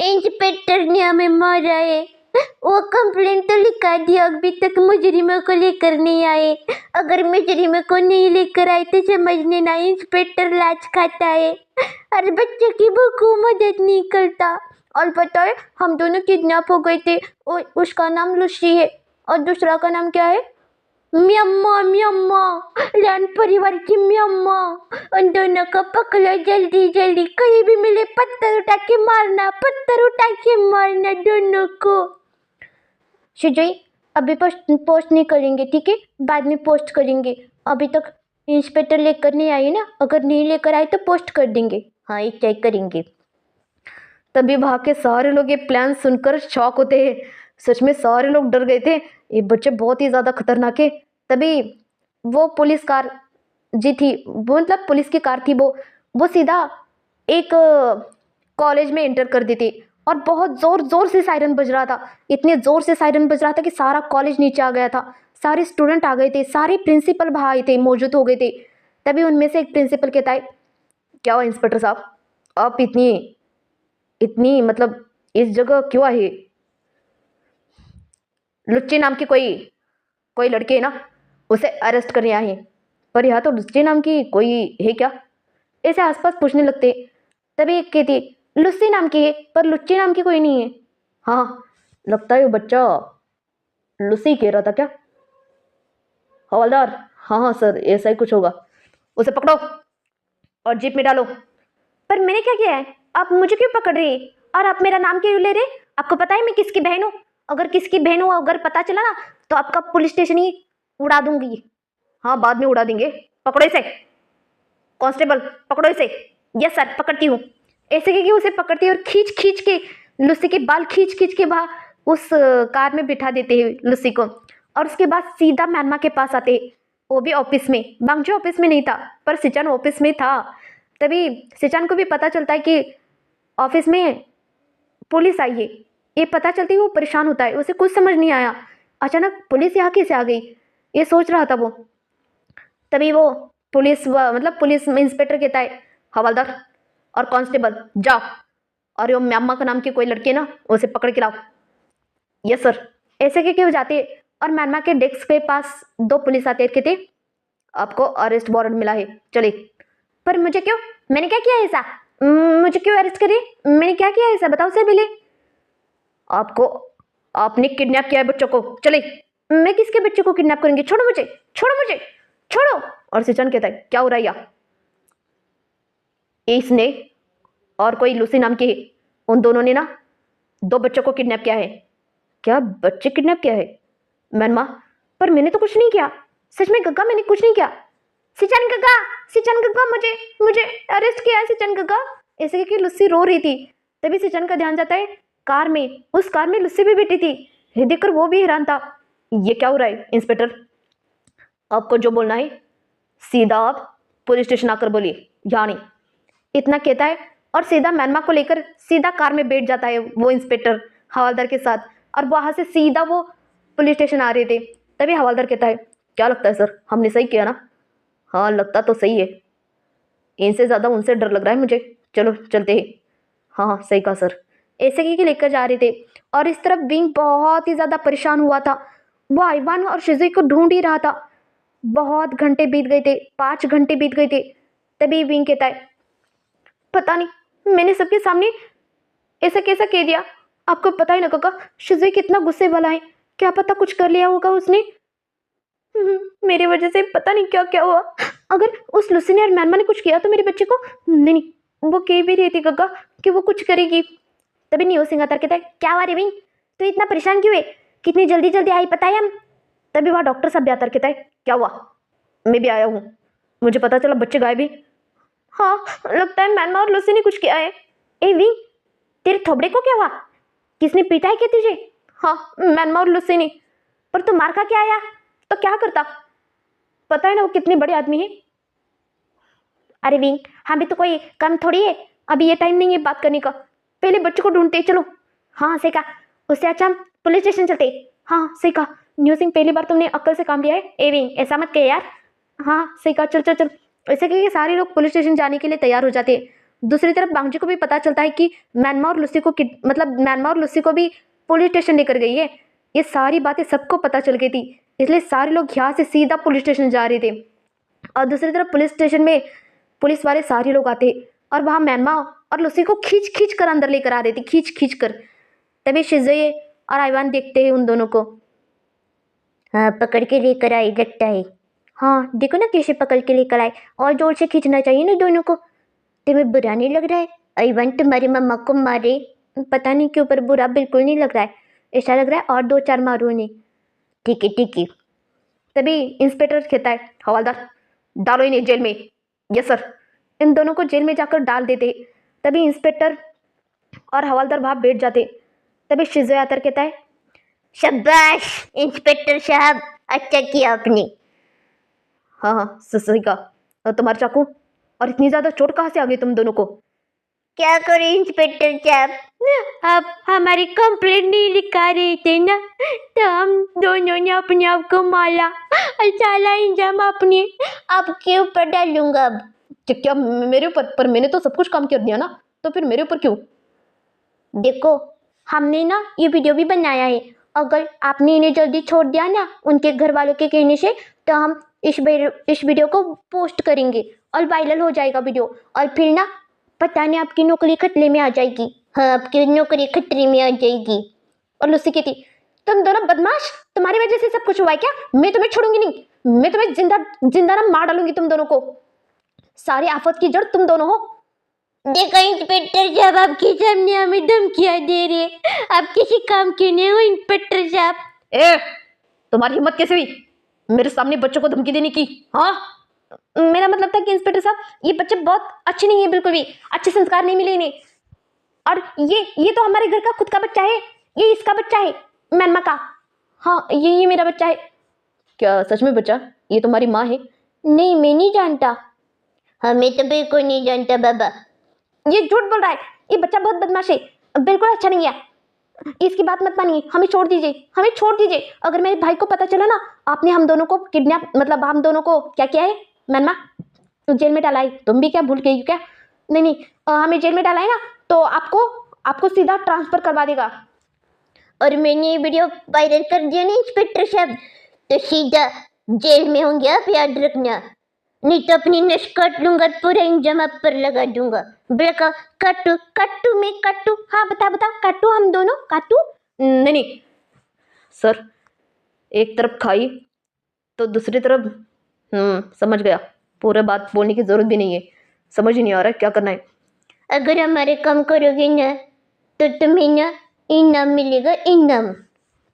इंस्पेक्टर ने हमें मारा है। वो कंप्लेंट तो लिखा दिया, अभी तक मुजरिमों को लेकर नहीं आए। अगर मुजरिमों को नहीं लेकर आए तो समझने ना इंस्पेक्टर लाच खाता है और बच्चे की भूखों मदद नहीं करता। और पता है हम दोनों किडनैप हो गए थे, और उसका नाम लुसी है और दूसरा का नाम क्या है? म्यम्मा, म्यम्मा, रैन परिवार की म्यम्मा। उन दोनों को पकड़ो जल्दी जल्दी, कहीं भी मिले पत्थर उठा के मारना, पत्थर उठा के मारना दोनों को। सुजय, अभी पोस्ट नहीं करेंगे, ठीक है? बाद में पोस्ट करेंगे। अभी तक इंस्पेक्टर लेकर नहीं आई ना, अगर नहीं लेकर आए तो पोस्ट कर देंगे। हाँ, ये चेक करेंगे। तभी वहाँ के सारे लोग ये प्लान सुनकर शॉक होते हैं। सच में सारे लोग डर गए थे, ये बच्चे बहुत ही ज़्यादा खतरनाक है। तभी वो पुलिस कार जी थी, वो मतलब पुलिस की कार थी, वो सीधा एक कॉलेज में एंटर कर दी थी और बहुत ज़ोर ज़ोर से सायरन बज रहा था। इतने ज़ोर से सायरन बज रहा था कि सारा कॉलेज नीचे आ गया था। सारे स्टूडेंट आ गए थे, सारे प्रिंसिपल वहाँ आए थे, मौजूद हो गए थे। तभी उनमें से एक प्रिंसिपल कहता है, क्या हुआ इंस्पेक्टर साहब, आप इतनी इतनी मतलब इस जगह क्यों आए? लुच्ची नाम की कोई लड़की है ना, उसे अरेस्ट करने आए हैं। पर यहाँ तो लुच्ची नाम की कोई है क्या? ऐसे आसपास पूछने लगते। तभी एक कहती, लुच्ची नाम की है पर लुच्ची नाम की कोई नहीं है। हाँ, लगता है वो बच्चा लुसी कह रहा था क्या? हवलदार, हाँ हाँ सर, ऐसा ही कुछ होगा। उसे पकड़ो और जीप में डालो। पर मैंने क्या किया है? आप मुझे क्यों पकड़ रही है? और आप मेरा नाम क्यों ले रहे? आपको पता है मैं किसकी बहन हूँ? अगर किसकी बहन हूँ अगर पता चला ना तो आपका पुलिस स्टेशन ही उड़ा दूंगी। हाँ, बाद में उड़ा देंगे। पकड़ो इसे, कांस्टेबल पकड़ो इसे। यस सर, पकड़ती हूँ। ऐसे कि उसे पकड़ती और खींच खींच के लुसी के बाल खींच खींच के वहाँ उस कार में बिठा देते हैं लुसी को। और उसके बाद सीधा मैनमा के पास आते हैं, वो भी ऑफिस में। बांगजू ऑफिस में नहीं था पर सिचान ऑफिस में था। तभी सिचान को भी पता चलता है कि ऑफिस में पुलिस आई है। ये पता चलती है वो परेशान होता है, उसे कुछ समझ नहीं आया, अचानक पुलिस यहाँ कैसे आ गई, ये सोच रहा था वो। तभी वो पुलिस में इंस्पेक्टर कहता है, हवलदार और कांस्टेबल जाओ और वो म्यामा का नाम की कोई लड़की है ना, उसे पकड़ के लाओ। Yes sir. ऐसे के क्यों जाते और म्यामा के डेस्क के पास दो पुलिस आते कहते, आपको अरेस्ट वारंट मिला है, चले। पर मुझे क्यों? मैंने क्या किया ऐसा? मुझे क्यों अरेस्ट करिए? मैंने क्या किया ऐसा, बताओ सर पहले। आपने किडनैप किया है बच्चों को, चले। मैं किसके बच्चों को किडनैप करूंगी? छोड़ो मुझे, छोड़ो मुझे, छोड़ो। और सिचन कहता है, क्या हो रहा है? इसने और कोई लूसी नाम की, उन दोनों ने ना दो बच्चों को किडनैप किया है। क्या बच्चे किडनैप किया है? मैनमा, पर मैंने तो कुछ नहीं किया। सच में गग्गा, मैंने कुछ नहीं किया। सिचन गग्गा, मुझे अरेस्ट किया है सिचन गग्गा। ऐसे कि लुस्सी रो रही थी। तभी सिचन का ध्यान जाता है कार में, उस कार में लुस्सी भी बैठी थी। ये देखकर वो भी हैरान था, ये क्या हो रहा है? इंस्पेक्टर, आपको जो बोलना है सीधा आप पुलिस स्टेशन आकर बोलिए, यहाँ नहीं। इतना कहता है और सीधा मैनमा को लेकर सीधा कार में बैठ जाता है वो इंस्पेक्टर हवलदार के साथ। और वहाँ से सीधा वो पुलिस स्टेशन आ रहे थे। तभी हवलदार कहता है, क्या लगता है सर, हमने सही किया ना? हाँ, लगता तो सही है, इनसे ज़्यादा उनसे डर लग रहा है मुझे, चलो चलते हैं। हाँ हाँ, सही कहा सर। ऐसे ही लेकर जा रहे थे और इस तरफ विंग बहुत ही ज़्यादा परेशान हुआ था। वो आइवान और शिजुई को ढूंढ ही रहा था। बहुत घंटे बीत गए थे, 5 घंटे बीत गए थे। तभी विंग कहता है, पता नहीं मैंने सबके सामने ऐसा कैसा कह दिया। आपको पता ही ना काका, शिजुई कितना गुस्से वाला है, क्या पता कुछ कर लिया होगा उसने। मेरी वजह से पता नहीं क्या क्या हुआ। अगर उस लुसिने और मैनमा ने कुछ किया तो मेरे बच्चे को नहीं, वो कह भी रही थी काका कि वो कुछ करेगी। तभी नियो सिंह आता कहता है, क्या हुआ रे विंग, तो इतना परेशान क्यों है? कितनी जल्दी जल्दी आई पता है हम। तभी वहाँ डॉक्टर साहब भी आता कहता है, क्या हुआ? मैं भी आया हूँ, मुझे पता चला बच्चे गायब भी। हाँ, लगता है मैनमा और लुसी ने कुछ किया है। ए विंग, तेरे थोबड़े को क्या हुआ? किसने पीटा है क्या तुझे? हाँ, मैनमा और लुसी ने। पर तू मार खा के आया? तो क्या करता? पता है ना वो कितने बड़े आदमी है। अरे विंग, हम भी तो कोई कम थोड़ी है, अभी ये टाइम नहीं है बात करने का, पहले बच्चों को ढूंढते चलो। हाँ सही कहा, उससे अच्छा हम पुलिस स्टेशन चलते। हाँ सही कहा, न्यू सिंह पहली बार तुमने अक्ल से काम लिया है। ए विंग ऐसा मत कहे यार। हाँ सही कहा, चल चल चल। ऐसे कह सारे लोग पुलिस स्टेशन जाने के लिए तैयार हो जाते हैं। दूसरी तरफ बांगजी को भी पता चलता है कि मैनमा और लुसी को मतलब मैनमा और लुसी को भी पुलिस स्टेशन लेकर गई है। ये सारी बातें सबको पता चल गई थी, इसलिए सारे लोग यहाँ से सीधा पुलिस स्टेशन जा रहे थे। और दूसरी तरफ पुलिस स्टेशन में पुलिस वाले सारे लोग आते और वहाँ मैनमा और लुसी को खींच खींच कर अंदर लेकर आ रहे थे, खींच खींच कर। तभी शिज़ुए और आइवान देखते हैं उन दोनों को। हाँ, पकड़ के लेकर आई लगता है। हाँ देखो ना कैसे पकड़ के लेकर आए, और जोर से खींचना चाहिए ना दोनों को। तुम्हें बुरा नहीं लग रहा है? आइवान तुम्हारी मम्मा को मारे, पता नहीं क्यों, पर बुरा बिल्कुल नहीं लग रहा है। ऐसा लग रहा है और 2-4 मारो उन्हें। ठीक है ठीक है। तभी इंस्पेक्टर कहता है, हवलदार डालो इन्हें जेल में। Yes sir. इन दोनों को जेल में जाकर डाल देते। तभी इंस्पेक्टर और हवलदार वहाँ बैठ जाते। तभी शिज़ुए आकर कहता है, शाबाश इंस्पेक्टर साहब, अच्छा किया आपने। हाँ हाँ सही कहा। और तुम्हारा चाकू और इतनी ज़्यादा चोट कहाँ से आ गई तुम दोनों को? क्या करें इंस्पेक्टर साहब, आप हमारी कंप्लेंट नहीं लिखा रहे थे ना, तो हम दोनों ने अपने आप को मारा और सारा इंजाम अपने आपके ऊपर डालूंगा अब। क्या मेरे ऊपर? पर मैंने तो सब कुछ काम कर दिया ना, तो फिर मेरे वीडियो क्यों? देखो हमने ना ये वीडियो भी बनाया है, अगर आपने इन्हें जल्दी छोड़ दिया ना उनके घर वालों के कहने से, तो हम इस वीडियो को पोस्ट करेंगे और वायरल हो जाएगा वीडियो, और फिर ना पता नहीं आपकी नौकरी खतरे में आ जाएगी। हाँ आपकी नौकरी खतरे में आ जाएगी। और लुसी कहती, तुम दोनों बदमाश, तुम्हारी वजह से सब कुछ हुआ है क्या? मैं तुम्हें छोड़ूंगी नहीं, मैं तुम्हें जिंदा जिंदा ना मार डालूंगी तुम दोनों को। सारी आफत की जड़ तुम दोनों हो। देखो इंस्पेक्टर साहब, आपके सामने हमें धमकियां दे रहे, आप किसी काम के नहीं हो इंस्पेक्टर साहब। ए, तुम्हारी हिम्मत कैसे हुई मेरे सामने बच्चों को धमकी देने की? हाँ, मेरा मतलब था कि इंस्पेक्टर साहब ये बच्चे बहुत अच्छे नहीं है, बिल्कुल भी अच्छे संस्कार नहीं मिले इन्हें। और ये तो हमारे घर का खुद का बच्चा है, ये इसका बच्चा है, मैनमा का। हाँ ये मेरा बच्चा है। क्या सच में बच्चा? ये तुम्हारी माँ है? नहीं मैं नहीं जानता। हमें तो बिल्कुल नहीं जानता बाबा। ये झूठ बोल रहा है, ये बच्चा बहुत बदमाश है, बिल्कुल अच्छा नहीं है। इसकी बात मत मानिए, हमें छोड़ दीजिए, हमें छोड़ दीजिए। अगर मेरे भाई को पता चला ना आपने हम दोनों को किडनैप, मतलब हम दोनों को क्या किया है, मैनमा जेल में डाला है। तुम भी क्या भूल गई क्या? नहीं नहीं, हमें जेल में डाला है ना, तो आपको सीधा ट्रांसफर करवा देगा। और मैंने ये वीडियो वायरल कर दिया ना इंस्पेक्टर साहब, तो सीधा जेल में होंगे आप, याद रखना। नहीं तो अपनी नस काट लूंगा, पूरा इंजाम आप पर लगा दूंगा। बेटा काटू काटू मैं काटू। हाँ बता बता, काटू हम दोनों काटू? नहीं नहीं सर, एक तरफ खाई तो दूसरी तरफ। समझ गया, पूरा बात बोलने की जरूरत भी नहीं है, समझ ही नहीं आ रहा है क्या करना है। अगर हमारे काम करोगे ना तो तुम्हें ना इनाम मिलेगा, इनाम।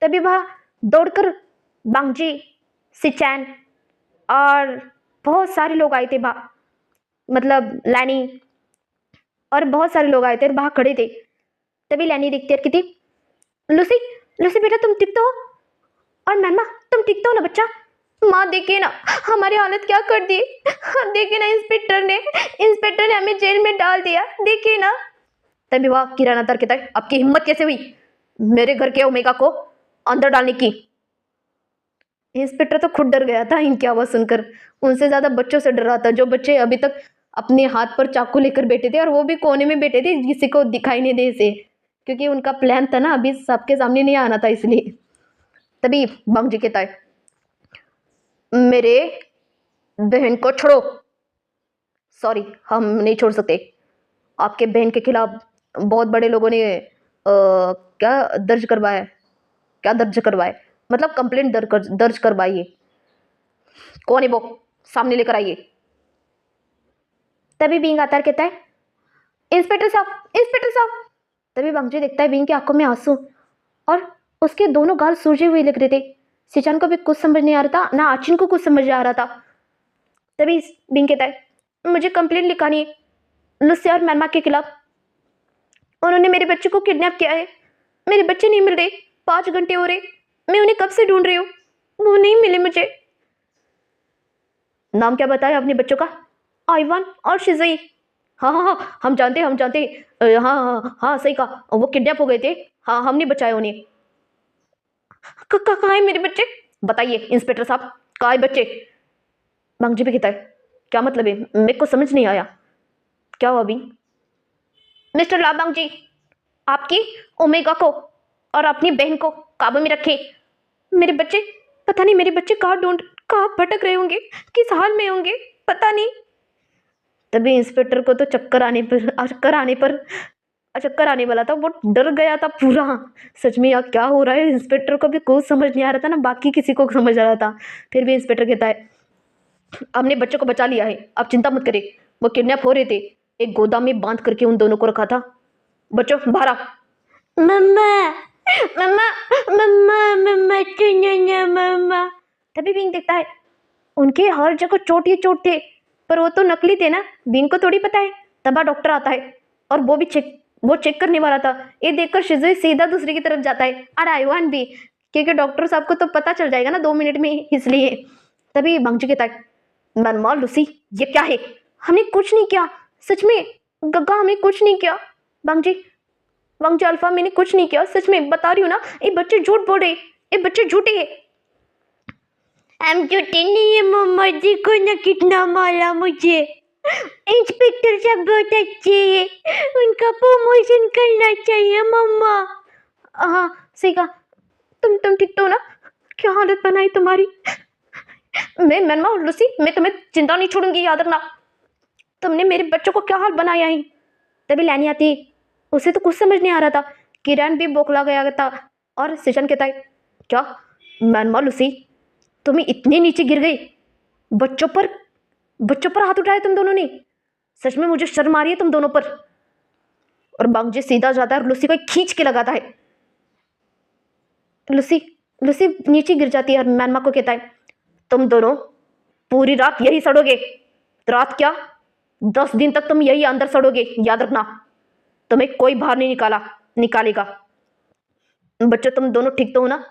तभी वह दौड़कर बांगजी, सिचैन और बहुत सारे लोग आए थे वहाँ, मतलब लैनी और बहुत सारे लोग आए थे वहाँ खड़े थे। तभी लैनी देखती और कहती, लूसी लूसी बेटा तुम ठीक तो हो? और मैमा तुम ठीक तो हो ना बच्चा? माँ देखिए ना हमारी हालत क्या कर दी, देखिए ना इंस्पेक्टर ने हमें जेल में डाल दिया, देखिए ना। तभी वह किराना दर कहता है, आपकी हिम्मत कैसे हुई मेरे घर के ओमेगा को अंदर डालने की? इंस्पेक्टर तो खुद डर गया था इनकी आवाज़ सुनकर, उनसे ज़्यादा बच्चों से डर रहा था, जो बच्चे अभी तक अपने हाथ पर चाकू लेकर बैठे थे और वो भी कोने में बैठे थे, किसी को दिखाई नहीं दे से, क्योंकि उनका प्लान था ना अभी सबके सामने नहीं आना था इसलिए। तभी बांगजी कहता है, मेरे बहन को छोड़ो। सॉरी हम नहीं छोड़ सकते, आपके बहन के खिलाफ बहुत बड़े लोगों ने क्या दर्ज करवाए, मतलब कंप्लेंट दर्ज करवाई है। कौन है वो, सामने लेकर आइए। तभी बींग आता है, कहता है, इंस्पेक्टर साहब। तभी बांगजी देखता है बींग की आंखों में आंसू और उसके दोनों गाल सूजे हुए लग रहे थे। सिचान को भी कुछ समझ नहीं आ रहा था, ना आचिन को कुछ समझ आ रहा था। तभी बींग कहता है, मुझे कंप्लेंट लिखानी है लुसी और मैनमा के खिलाफ, उन्होंने मेरे बच्चे को किडनैप किया है, मेरे बच्चे नहीं मिल रहे, 5 घंटे हो रहे, मैं उन्हें कब से ढूंढ रही हूँ। वो नहीं मिले मुझे। नाम क्या बताया अपने बच्चों का? आइवान और शिज़ई। हाँ हाँ हाँ, हम जानते हाँ हाँ हाँ, सही कहा, वो किडनैप हो गए थे। हाँ, हमने बचाया उन्हें। कहाँ है मेरे बच्चे? बताइए इंस्पेक्टर साहब, कहाँ है बच्चे? बांगजी भी कहता है, क्या मतलब है? मेरे को समझ नहीं आया, क्या हुआ अभी? मिस्टर लाबांग जी, आपकी ओमेगा को और अपनी बहन को काबू में रखे। मेरे बच्चे, पता नहीं मेरे बच्चे कहाँ भटक रहे होंगे, किस हाल में होंगे, पता नहीं। तभी इंस्पेक्टर को तो चक्कर आने वाला था। वो डर गया था पूरा। सच में यार क्या हो रहा है? इंस्पेक्टर को भी कुछ समझ नहीं आ रहा था ना, बाकी किसी को समझ आ रहा था। फिर भी इंस्पेक्टर कहता है, हमने बच्चों को बचा लिया है, आप चिंता मत करें। वो किडनैप हो रहे थे, एक गोदाम में बांध करके उन दोनों को रखा था। बच्चों बाहर आ। मम्मा मम्मा मम्मा मम्मा सुनो ना मम्मा। तभी बिंग देखता है उनके हर जगह चोट ही चोट थे, पर वो तो नकली थे ना, बिंग को थोड़ी पता है। तब डॉक्टर आता है और वो चेक करने वाला था। ये देखकर शिजुई सीधा दूसरी की तरफ जाता है और आइवान भी, क्योंकि डॉक्टर साहब को तो पता चल जाएगा ना 2 मिनट में, इसलिए। तभी बांगजी कहता है, मनमोल लूसी, ये क्या है? हमने कुछ नहीं किया, सच में गग्गा, हमने कुछ नहीं किया। बांगजी बांगजी अल्फा, मैंने कुछ नहीं किया, सच में बता रही हूँ ना। ये बच्चे झूठ बोल रहे, ये बच्चे झूठे हैं। हम झूठे नहीं है मम्मा, देखो ना कितना मारा मुझे। इंस्पेक्टर साहब बहुत अच्छे हैं, उनका प्रमोशन करना चाहिए मम्मा। हाँ सही कहा। तुम ठीक तो हो ना? क्या हालत बनाई तुम्हारी? मैं मनमा और लूसी, मैं तुम्हें चिंता नहीं छोड़ूंगी, याद रखना। तुमने मेरे बच्चों को क्या हाल बनाया है? तभी लैनी आती है, उसे तो कुछ समझ नहीं आ रहा था। किरण भी बौखला गया था और सिजन कहता है, क्या मनमा लूसी, तुम्हें इतने नीचे गिर गई? बच्चों पर हाथ उठाए तुम दोनों ने? सच में मुझे शर्म आ रही है तुम दोनों पर। और बांगजी सीधा जाता है और लूसी को खींच के लगाता है। लूसी लूसी नीचे गिर जाती है और मैनमा को कहता है, तुम दोनों पूरी रात यही सड़ोगे। रात क्या, 10 दिन तक तुम यही अंदर सड़ोगे, याद रखना। तुम्हें कोई बाहर नहीं निकालेगा। बच्चों तुम दोनों ठीक तो हो ना?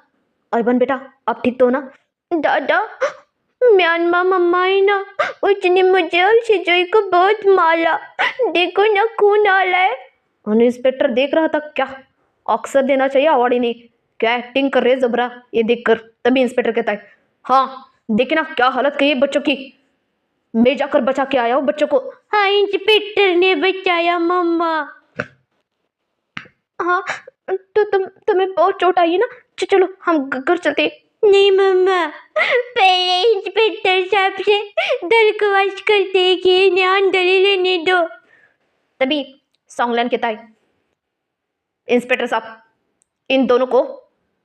अर्बन बेटा, आप ठीक तो हो ना? दादा, म्यांमा मम्मा है ना, उसने मुझे और शिजोई को बहुत मारा, देखो ना खून आ रहा है। और इंस्पेक्टर देख रहा था, क्या अक्सर देना चाहिए अवार्ड इन्हें, क्या एक्टिंग कर रहे जबरा ये देखकर। तभी इंस्पेक्टर कहता है, हाँ देखे ना क्या हालत कही है बच्चों की, मैं जाकर बचा के आया हूँ बच्चों को। हाँ, इंस्पेक्टर ने बचाया मम्मा। हाँ तो तुम्हें बहुत चोट आई है ना? चलो हम घर चलते। नहीं मम्मा, पहले इंस्पेक्टर साहब से दरख्वास्त करते हैं कि इन्हें अंदर ही रहने दो। तभी सॉन्गलैन कहता है, इंस्पेक्टर साहब, इन दोनों को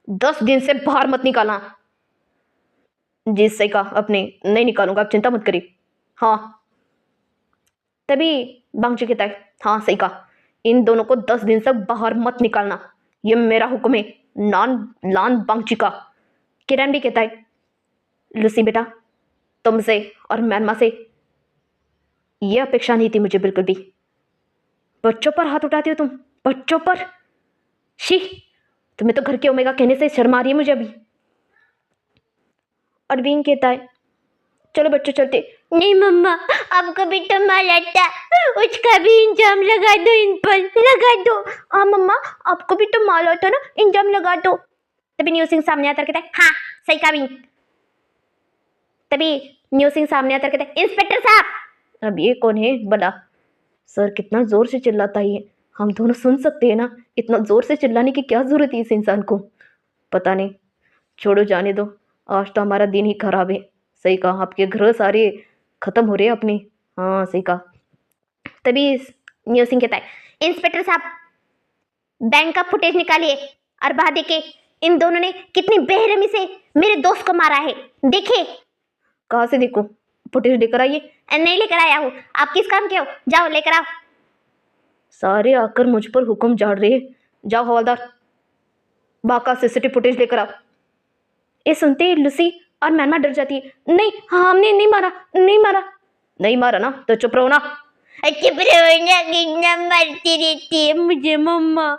10 दिन से बाहर मत निकालना। जी सही कहा आपने, नहीं निकालूंगा, आप चिंता मत करिए। हाँ। तभी बांगजी कहता है, हाँ सही कहा, इन दोनों को 10 दिन तक बाहर मत निकालना, ये मेरा हुक्म है, लान बांगजी का। किरण भी कहता है, लूसी बेटा, तुमसे और मैनमा से ये अपेक्षा नहीं थी मुझे बिल्कुल भी। बच्चों पर हाथ उठाती हो तुम, बच्चों पर? शी, तुम्हें तो घर के ओमेगा कहने से शर्म आ रही है मुझे अभी। अरविंद कहता है, चलो बच्चों चलते। नहीं मम्मा, आपको भी तो मारा था, उसका भी इंजाम लगा दो, इन पर लगा दो। हाँ मम्मा, आपको भी तो मारा था ना, इंजाम लगा दो। तभी न्यू सिंह सामने आता कहता है, हाँ सही कहा भी। तभी न्यू सिंह सामने आता कहता है, इंस्पेक्टर साहब। अब ये कौन है बड़ा? सर कितना जोर से चिल्लाता है ये, हम दोनों सुन सकते हैं ना? इतना जोर से चिल्लाने की क्या जरूरत है इस इंसान को? पता नहीं, छोड़ो जाने दो, आज तो हमारा दिन ही खराब है। सही कहा, आपके घर सारे खत्म हो रहे हैं अपनी। हाँ सही कहा। तभी न्यू सिंह कहता है, इंस्पेक्टर साहब, बैंक का फुटेज निकालिए और बाहर देखिए, इन दोनों ने कितनी बेरहमी से मेरे दोस्त को मारा है, देखिए। कहाँ से देखो? फुटेज लेकर आइए। नहीं लेकर आया हूँ, आप किस काम के हो, जाओ लेकर आओ। सारे आकर मुझ पर हुक्म झाड़ रहे, जाओ हवलदार, बाका सीसीटीवी फुटेज लेकर आओ। ये सुनते ही लूसी और मैनमा डर जाती है, नहीं हाँ हमने नहीं मारा, नहीं मारा ना तो चुप रहो ना। चुप रहो ना, कितना मारती रहती है मुझे मम्मा,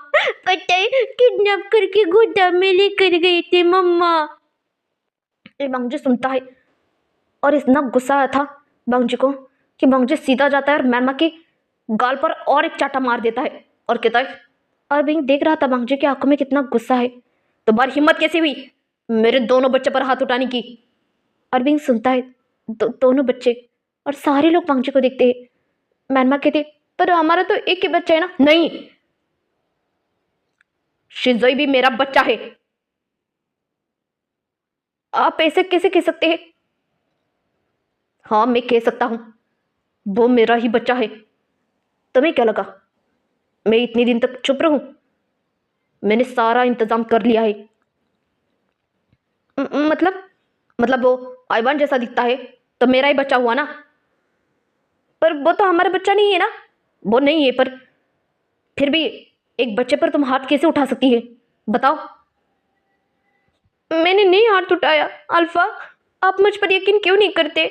पता है किडनैप करके गोदाम में लेकर गए थे मम्मा। ये बांग्जी सुनता है और इतना गुस्सा आया था बांग्जी को कि बांग्जी सीधा जाता है और मैनमा के गाल पर और एक चाटा मार देता है और कहता है। और बिंग देख रहा था बांग्जी की आंखों में कितना गुस्सा है। तुम्हारी हिम्मत कैसी हुई मेरे दोनों बच्चे पर हाथ उठाने की? और बिंग सुनता है दोनों बच्चे और सारे लोग बांग्जी को देखते हैं। मैनमा कहते पर हमारा तो एक ही बच्चा है ना। नहीं, शिज़ोई भी मेरा बच्चा है। आप ऐसे कैसे कह सकते हैं? हाँ मैं कह सकता हूं, वो मेरा ही बच्चा है। तुम्हें क्या लगा मैं इतने दिन तक चुप रहूं? मैंने सारा इंतजाम कर लिया है। मतलब वो आइवान जैसा दिखता है तो मेरा ही बच्चा हुआ ना। पर वो तो हमारा बच्चा नहीं है ना। वो नहीं है पर फिर भी एक बच्चे पर तुम हाथ कैसे उठा सकती है बताओ? मैंने नहीं हाथ उठाया अल्फा, आप मुझ पर यकीन क्यों नहीं करते?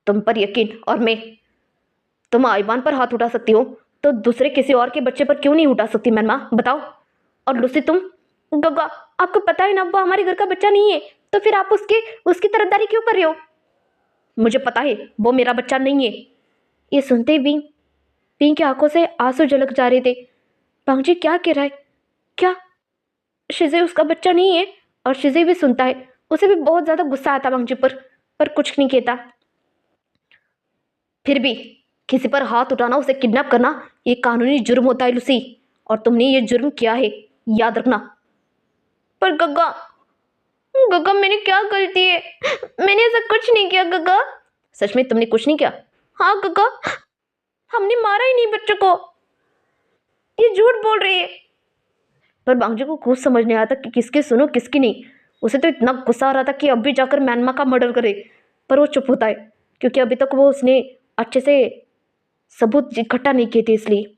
तुम पर यकीन और मैं, तुम आइवान पर हाथ उठा सकती हो तो दूसरे किसी और के बच्चे पर क्यों नहीं उठा सकती मैनमा बताओ? और लूसी तुम, गगा आपको पता है ना वो हमारे घर का बच्चा नहीं है, तो फिर आप उसकी तरफदारी क्यों कर रहे हो? मुझे पता है वो मेरा बच्चा नहीं है। ये सुनते ही बिंग की आंखों से आंसू झलक जा रहे थे। बांग्जी क्या कह रहा है? क्या शिज़े उसका बच्चा नहीं है? और शिज़े भी सुनता है। उसे भी बहुत ज्यादा गुस्सा आता बांग्जी पर कुछ नहीं कहता। फिर भी किसी पर हाथ उठाना, उसे किडनैप करना, ये कानूनी जुर्म होता है लूसी, और तुमने ये जुर्म किया है, याद रखना। पर गग्गा गग्गा मैंने क्या गलती है? मैंने ऐसा कुछ नहीं किया गग्गा। सच में तुमने कुछ नहीं किया? हाँ गग्गा, हमने मारा ही नहीं बच्चों को। ये झूठ बोल रही है। पर बांग्जी को कुछ समझ नहीं आता कि किसकी सुनो किसकी नहीं। उसे तो इतना गुस्सा आ रहा था कि अब भी जाकर मैनमा का मर्डर करे, पर वो चुप होता है क्योंकि अभी तक वो उसने अच्छे से सबूत इकट्ठा नहीं किए थे। इसलिए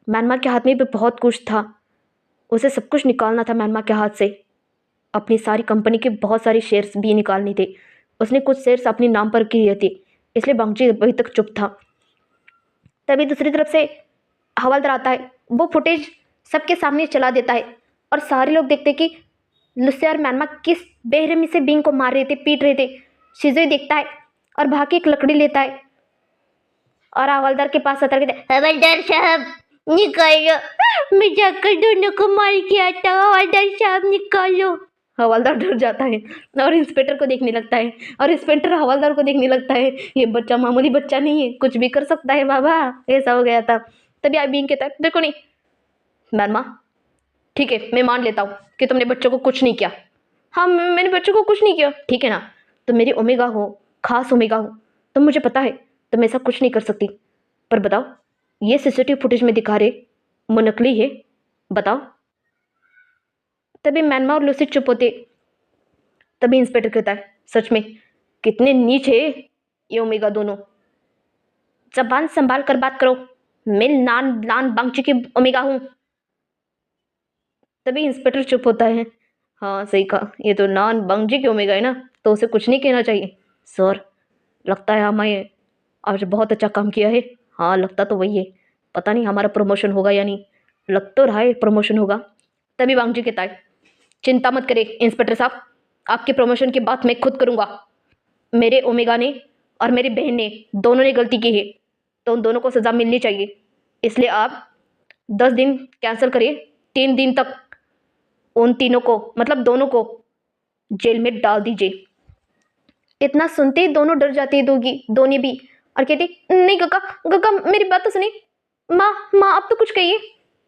मैनमा के हाथ में भी बहुत कुछ था, उसे सब कुछ निकालना था मैनमा के हाथ से। अपनी सारी कंपनी के बहुत सारे शेयर्स भी निकालने थे। उसने कुछ शेयर्स अपने नाम पर किए थे, इसलिए बांग्जी अभी तक चुप था। तभी दूसरी तरफ से हवलदार आता है। वो फुटेज सबके सामने चला देता है और सारे लोग देखते कि लुसिया और मैनमा किस बेरहमी से बिंग को मार रहे थे, पीट रहे थे। शिज़ुई देखता है और भाग के एक लकड़ी लेता है और हवलदार के पास आता है। हवलदार साहब निकालो, मैं जाकर दोनों को मार के आता हूँ। हवलदार साहब निकालो। हवलदार डर जाता है और इंस्पेक्टर को देखने लगता है और इंस्पेक्टर हवलदार को देखने लगता है। ये बच्चा मामूली बच्चा नहीं है, कुछ भी कर सकता है बाबा, ऐसा हो गया था। तभी आई बिंग कहता है देखो नहीं मैनमा, ठीक है मैं मान लेता हूँ कि तुमने बच्चों को कुछ नहीं किया। हाँ मैंने बच्चों को कुछ नहीं किया, ठीक है ना। तुम मेरी ओमेगा हो, खास ओमेगा हो, तुम मुझे पता है तुम ऐसा कुछ नहीं कर सकती। पर बताओ ये सीसीटीवी फुटेज में दिखा रहे वो नकली है, बताओ? तभी मैनमा और लूसी चुप होते। तभी इंस्पेक्टर कहता है सच में कितने नीच है ये ओमेगा दोनों, जबान संभाल कर बात करो, मैं नान बांग्ची की ओमेगा हूँ। तभी इंस्पेक्टर चुप होता है। हाँ सही कहा, ये तो नान बांग्ची की ओमेगा है ना, तो उसे कुछ नहीं कहना चाहिए। सर लगता है हमें आज बहुत अच्छा काम किया है। हाँ लगता तो वही है, पता नहीं हमारा प्रमोशन होगा या नहीं, लग तो रहा है प्रमोशन होगा। तभी बांग्ची कहता है चिंता मत करें इंस्पेक्टर साहब, आपके प्रमोशन की बात मैं खुद करूँगा। मेरे ओमेगा ने और मेरी बहन ने दोनों ने गलती की है, तो उन दोनों को सज़ा मिलनी चाहिए। इसलिए आप 10 दिन कैंसिल करिए, 3 दिन तक उन तीनों को मतलब दोनों को जेल में डाल दीजिए। इतना सुनते ही दोनों डर जाती है, दोनों भी, और कहती नहीं गगा गगा मेरी बात तो सुनी। माँ आप तो कुछ कहिए।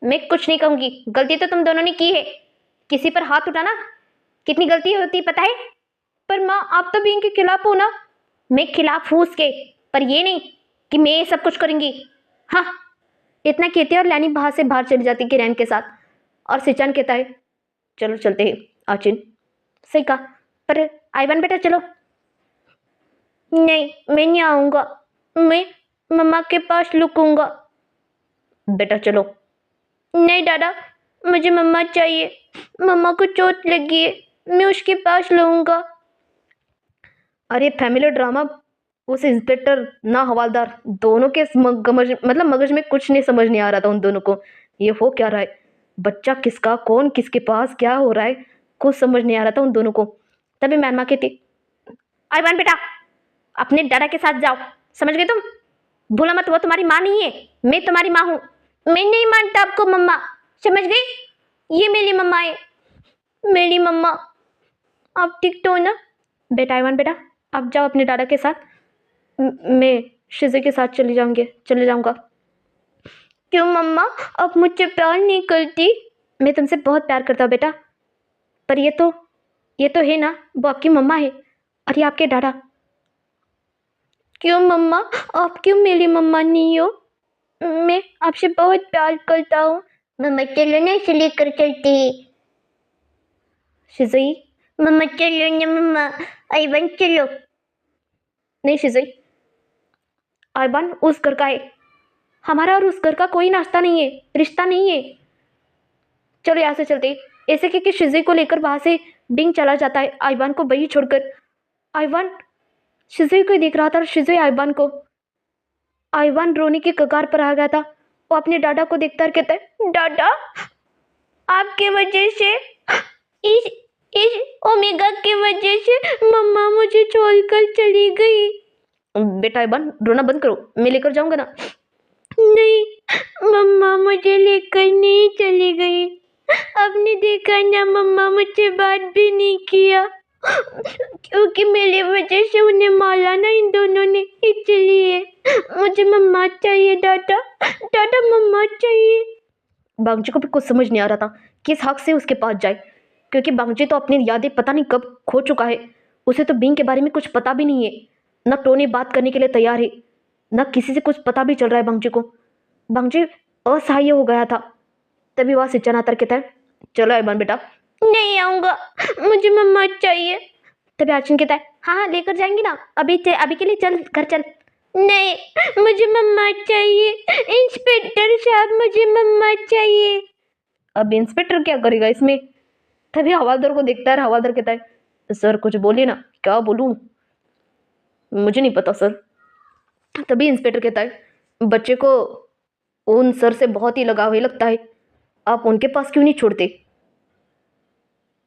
मैं कुछ नहीं कहूँगी, गलती तो तुम दोनों ने की है। किसी पर हाथ उठाना कितनी गलती होती पता है? पर माँ आप तो भी इनके खिलाफ हो ना। मैं खिलाफ हूँ उसके, पर ये नहीं कि मैं ये सब कुछ करूँगी। हाँ इतना कहते हैं और लैनी बाहर चली जाती किरण के साथ। और सिचान कहता है चलो चलते हैं आचिन। सही कहा, पर आइवान बेटा चलो। नहीं मैं नहीं आऊँगा, मैं मम्मा के पास लुकूंगा। बेटा चलो। नहीं दादा मुझे मम्मा चाहिए, मम्मा को चोट लगी है, मैं उसके पास लूँगा। अरे फैमिली ड्रामा, उस इंस्पेक्टर ना हवलदार दोनों के मगज में कुछ नहीं समझ नहीं आ रहा था उन दोनों को। ये हो क्या रहा है, बच्चा किसका, कौन किसके पास, क्या हो रहा है, कुछ समझ नहीं आ रहा था उन दोनों को। तभी मैनमा कहती, आईवान बेटा, अपने दादा के साथ जाओ, समझ गए तुम? भूला मत, वो तुम्हारी माँ नहीं है, मैं तुम्हारी माँ हूँ। मैं नहीं मानता आपको मम्मा, समझ गई? ये मेरी मम्मा है, मेरी मम्मा। आप ठीक तो हो ना? बेटा आईवान बेटा, आप जाओ अपने दादा के साथ, मैं शिज़े के साथ चले जाऊंगा। क्यों मम्मा, आप मुझसे प्यार नहीं करती? मैं तुमसे बहुत प्यार करता हूँ बेटा, पर ये तो है ना, वो आपकी मम्मा है और ये आपके दादा। क्यों मम्मा, आप क्यों मेरी मम्मा नहीं हो? मैं आपसे बहुत प्यार करता हूँ। मम्मा चलो ना, इसे लेकर चलते हैं। शिज़ई, मम्मा चलो ना मम्मा, आईवान चलो। नहीं शिज़ई, आईवान उस घर का है, हमारा और उस घर का कोई नाश्ता नहीं है, रिश्ता नहीं है। चलो यहाँ से चलते। ऐसे कि शिज़ई को लेकर वहां से बिंग चला जाता है आईवान को वही छोड़कर। आईवान शिज़ई को ही देख रहा था और शिज़ई आईवान को। आईवान रोने की कगार पर आ गया था। वो अपने डाडा को देखता और कहता है, डाडा, आपके वजह से, इस ओमेगा की वजह से मम्मा मुझे छोड़कर चली गई। बेटा आईवान, रोना बंद करो, मैं लेकर जाऊंगा ना। नहीं, मम्मा मुझे लेकर नहीं चली गई। आपने देखा ना, मम्मा मुझसे बात भी नहीं किया, क्योंकि मेरी वजह से उन्हें मारा ना इन दोनों ने, इसलिए मुझे मम्मा चाहिए। डाटा डाटा, मम्मा चाहिए। बांगजी को भी कुछ समझ नहीं आ रहा था किस हक से उसके पास जाए, क्योंकि बांगजी तो अपनी यादें पता नहीं कब खो चुका है। उसे तो बिंग के बारे में कुछ पता भी नहीं है, न टोनी बात करने के लिए तैयार है, न किसी से कुछ पता भी चल रहा है बांगजी को। बांगजी असहाय हो गया था। तभी वह सिंचन आतर कहता है, चलो आईवान बेटा। नहीं आऊँगा, मुझे मम्मा चाहिए। तभी आर्चन कहता है, हाँ लेकर जाएंगे ना, अभी के लिए चल, घर चल। नहीं, मुझे मम्मा चाहिए, इंस्पेक्टर साहब, मुझे मम्मा चाहिए। अब इंस्पेक्टर क्या करेगा इसमें? तभी हवालदार को देखता है, हवालदार कहता है, सर कुछ बोलिए ना। क्या बोलूं, मुझे नहीं पता सर। तभी इंस्पेक्टर कहता है, बच्चे को उन सर से बहुत ही लगाव है लगता है, आप उनके पास क्यों नहीं छोड़ते?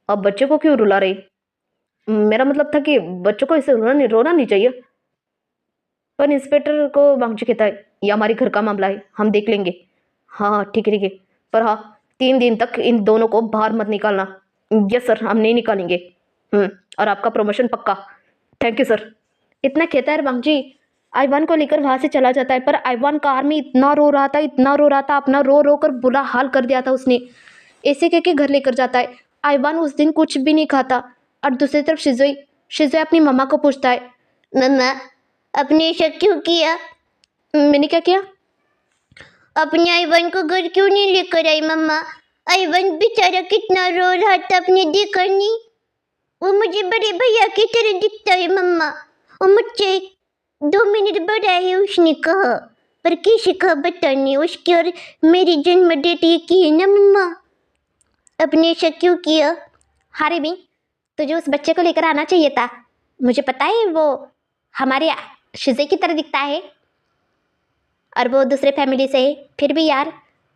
आप बच्चे को क्यों रुला रहे? मेरा मतलब था कि बच्चों को इसे रोना नहीं चाहिए। पर इंस्पेक्टर को बांगची कहता है, ये हमारे घर का मामला है, हम देख लेंगे। हाँ ठीक है, पर हाँ 3 दिन तक इन दोनों को बाहर मत निकालना। यस सर, हम नहीं निकालेंगे। और आपका प्रमोशन पक्का। Thank you sir. इतना कहता है बांगची आईवान को लेकर वहां से चला जाता है। पर आईवान कार में इतना रो रहा था, अपना रो रो कर बुरा हाल कर दिया था उसने। ऐसे कह के घर लेकर जाता है। आईवान उस दिन कुछ भी नहीं खाता। और दूसरी तरफ शिज़ुई अपनी मम्मा को पूछता है, मम्मा, आपने ऐसा क्यों किया? मैंने क्या किया? अपने आईवान को घर क्यों नहीं लेकर आई मम्मा? आईवान बेचारा कितना रो रहा था, आपने देखा नहीं? वो मुझे बड़े भैया की तरह दिखता है मम्मा, वो मुझसे 2 मिनट बड़ा है उसने कहा, पर किसी का पता नहीं, उसकी और मेरी जन्म डेट एक ही है ना मम्मा? आपने ऐसा क्यों किया? हाँ रे भी, तुझे उस बच्चे को लेकर आना चाहिए था। मुझे पता है वो हमारे शिज़े की तरह दिखता है और वो दूसरे फैमिली से है, फिर भी यार